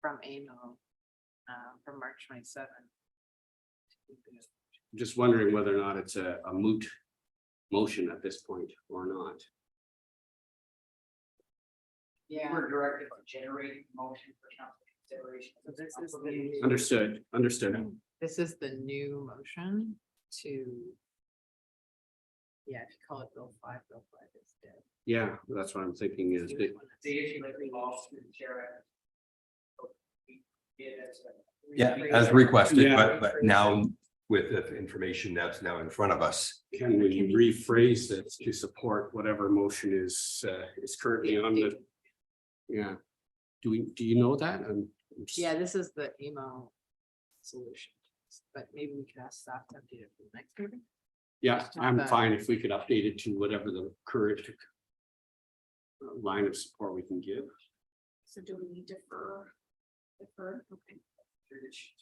from AMO, from March 27th. just wondering whether or not it's a moot motion at this point or not. Yeah. We're directed to generate motion for council consideration. So this is the- Understood. This is the new motion to. Yeah, if you call it Bill 5 is dead. Yeah, that's what I'm thinking is that The issue that we lost through the chair. Yeah, as requested, Yeah. but now with the information that's now in front of us. can we rephrase it to support whatever motion is currently on the. Yeah. Do you know that? Yeah, this is the email solution, but maybe we could ask staff to update it for the next meeting. Yeah, I'm fine if we could update it to whatever the current line of support we can give. so do we defer? Defer, okay.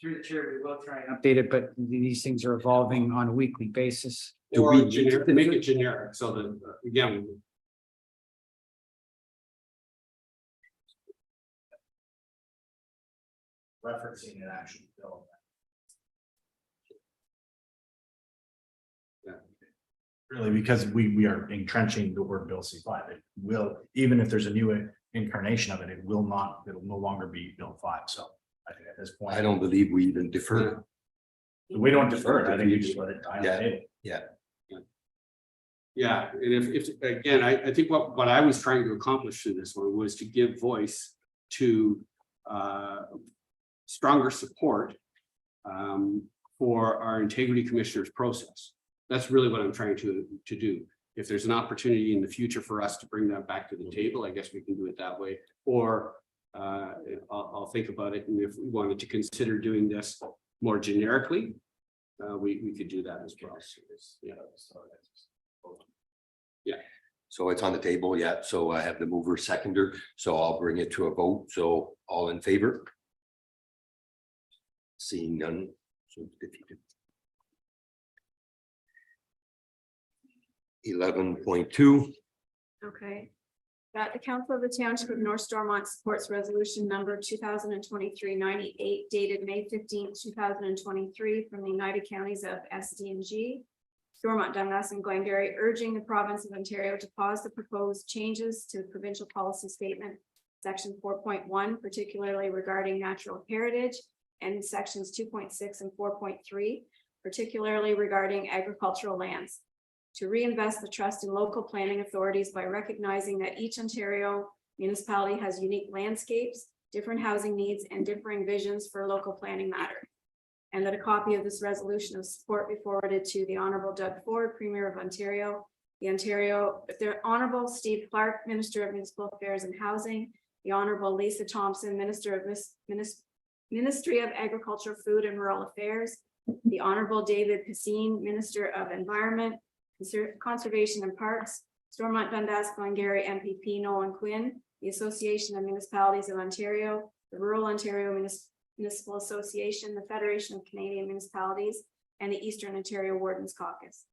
Through the chair, we will try and update it, but these things are evolving on a weekly basis. Do Or we- generic, make it generic, so that, again, Referencing an actual bill. Yeah. Really, because we are entrenching the word Bill C5. It will, even if there's a new incarnation of it, it'll no longer be Bill 5. So I think at this point. I don't believe we even defer. We don't defer it. I think we just let it die on the Yeah. table. yeah, and if again, I think what I was trying to accomplish through this one was to give voice to stronger support for our integrity commissioners process. That's really what I'm trying to do. If there's an opportunity in the future for us to bring that back to the table, I guess we can do it that way. Or I'll think about it, and if we wanted to consider doing this more generically, we could do that as well. Yeah. So it's on the table yet. So I have the mover seconder, so I'll bring it to a vote. So all in favor? Seeing none. So defeated. 11.2. Okay. That the Council of the Township of North Stormont supports resolution number 2023-98 dated May 15th, 2023 from the United Counties of SD&G, Stormont, Dundas and Glengarry, urging the province of Ontario to pause the proposed changes to the provincial policy statement, section 4.1, particularly regarding natural heritage, and sections 2.6 and 4.3, particularly regarding agricultural lands, to reinvest the trust in local planning authorities by recognizing that each Ontario municipality has unique landscapes, different housing needs, and differing visions for local planning matter. And that a copy of this resolution of support be forwarded to the Honorable Doug Ford, Premier of Ontario, the Honorable Steve Clark, Minister of Municipal Affairs and Housing, the Honorable Lisa Thompson, Minister of Ministry of Agriculture, Food and Rural Affairs, the Honorable David Pacine, Minister of Environment, Conservation and Parks, Stormont, Dundas, Glengarry, MPP Nolan Quinn, the Association of Municipalities of Ontario, the Rural Ontario Municipal Association, the Federation of Canadian Municipalities, and the Eastern Ontario Wardens Caucus.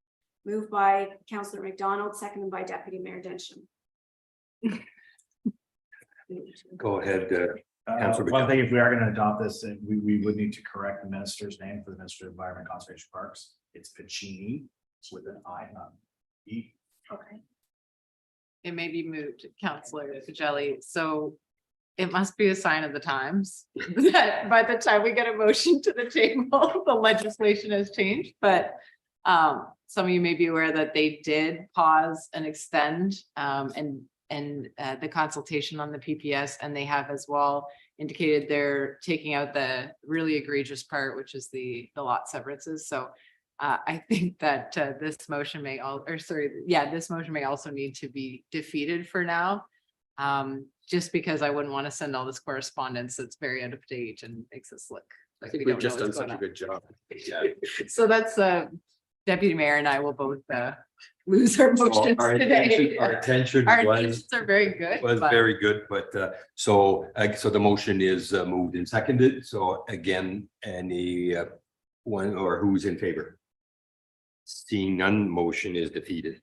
Moved by Councillor McDonald, seconded by Deputy Mayor Densham. Go ahead. Councillor One thing, if we are going to adopt this, we would need to correct the minister's name for the Minister of Environment, Conservation Parks. It's Pacini with an I, not E. Okay. It may be moved, Councillor Pajelli. So it must be a sign of the times that by the time we get a motion to the table, the legislation has changed, but some of you may be aware that they did pause and extend the consultation on the PPS, and they have as well indicated they're taking out the really egregious part, which is the lot severances. So I think that this motion may this motion may also need to be defeated for now. Just because I wouldn't want to send all this correspondence that's very out of date and makes us look. I like think we we've don't know just done what's such going a on. good job. So that's Deputy Mayor and I will both lose our motions today. Our attention Our was intentions are very good. was but- very good, but so the motion is moved and seconded. So again, any one or who's in favor? Seeing none, motion is defeated.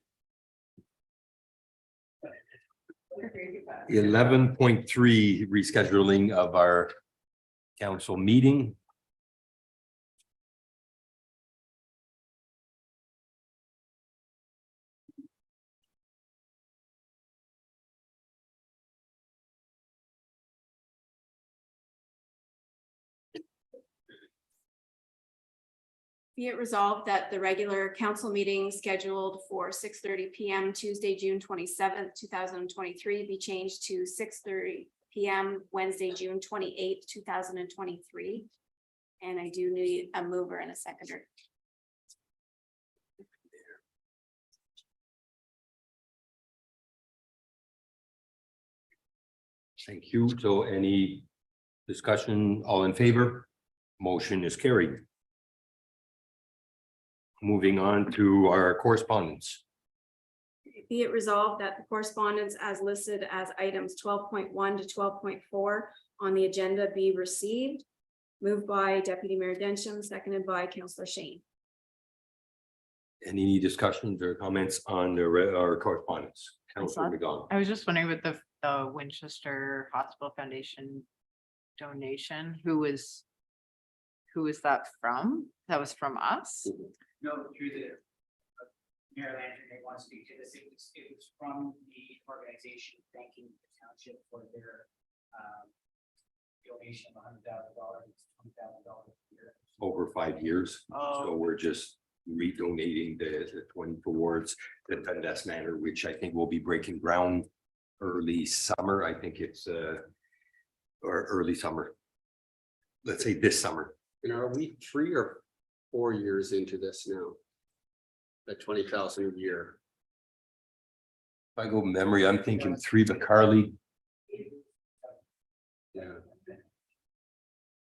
11.3 rescheduling of our council meeting. Be it resolved that the regular council meeting scheduled for 6:30 PM Tuesday, June 27th, 2023 be changed to 6:30 PM Wednesday, June 28th, 2023. And I do need a mover and a seconder. Thank you. So any discussion, all in favor? Motion is carried. Moving on to our correspondence. Be it resolved that the correspondence as listed as items 12.1 to 12.4 on the agenda be received. Moved by Deputy Mayor Densham, seconded by Councillor Shane. Any discussions or comments on our correspondence? Councillor McDonald. I was just wondering with the Winchester Hospital Foundation donation, who is that from? That was from us? No, through the Mayor Landry may want to speak to this. It was from the organization thanking the township for their donation of $100,000, $20,000 a year. Over 5 years. So we're just redonating the 20 towards the Dundas Manor, which I think will be breaking ground early summer. I think it's or early summer. Let's say this summer. And are we 3 or 4 years into this now? At 20,000 a year. If I go memory, I'm thinking 3, but Carly, Yeah.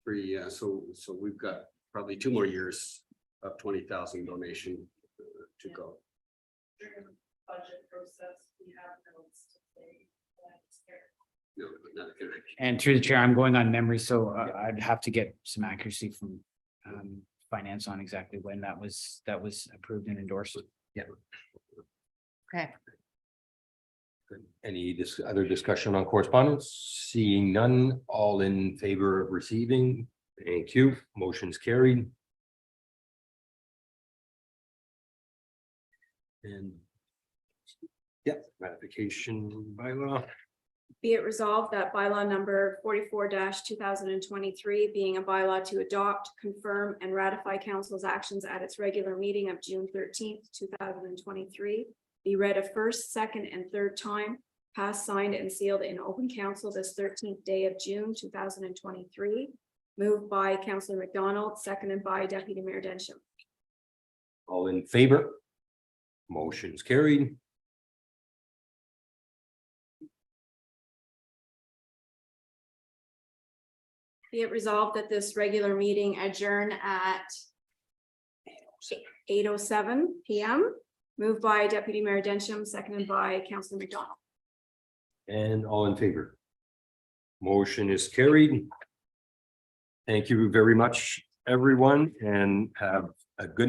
3, yeah, so we've got probably 2 more years of 20,000 donation to go. Budget process, we have notes to say. No, not gonna- And through the chair, I'm going on memory, so I'd have to get some accuracy from finance on exactly when that was approved and endorsed. Okay. any other discussion on correspondence? Seeing none, all in favor of receiving? Thank you. Motion's carried. And yeah, ratification bylaw. Be it resolved that bylaw number 44-2023 being a bylaw to adopt, confirm, and ratify council's actions at its regular meeting of June 13th, 2023, be read a first, second, and third time, passed, signed, and sealed in open council this 13th day of June 2023. Moved by Councillor McDonald, seconded by Deputy Mayor Densham. All in favor? Motion's carried. Be it resolved that this regular meeting adjourn at 8:07 PM. Moved by Deputy Mayor Densham, seconded by Councillor McDonald. And all in favor? Motion is carried. Thank you very much, everyone, and have a good night.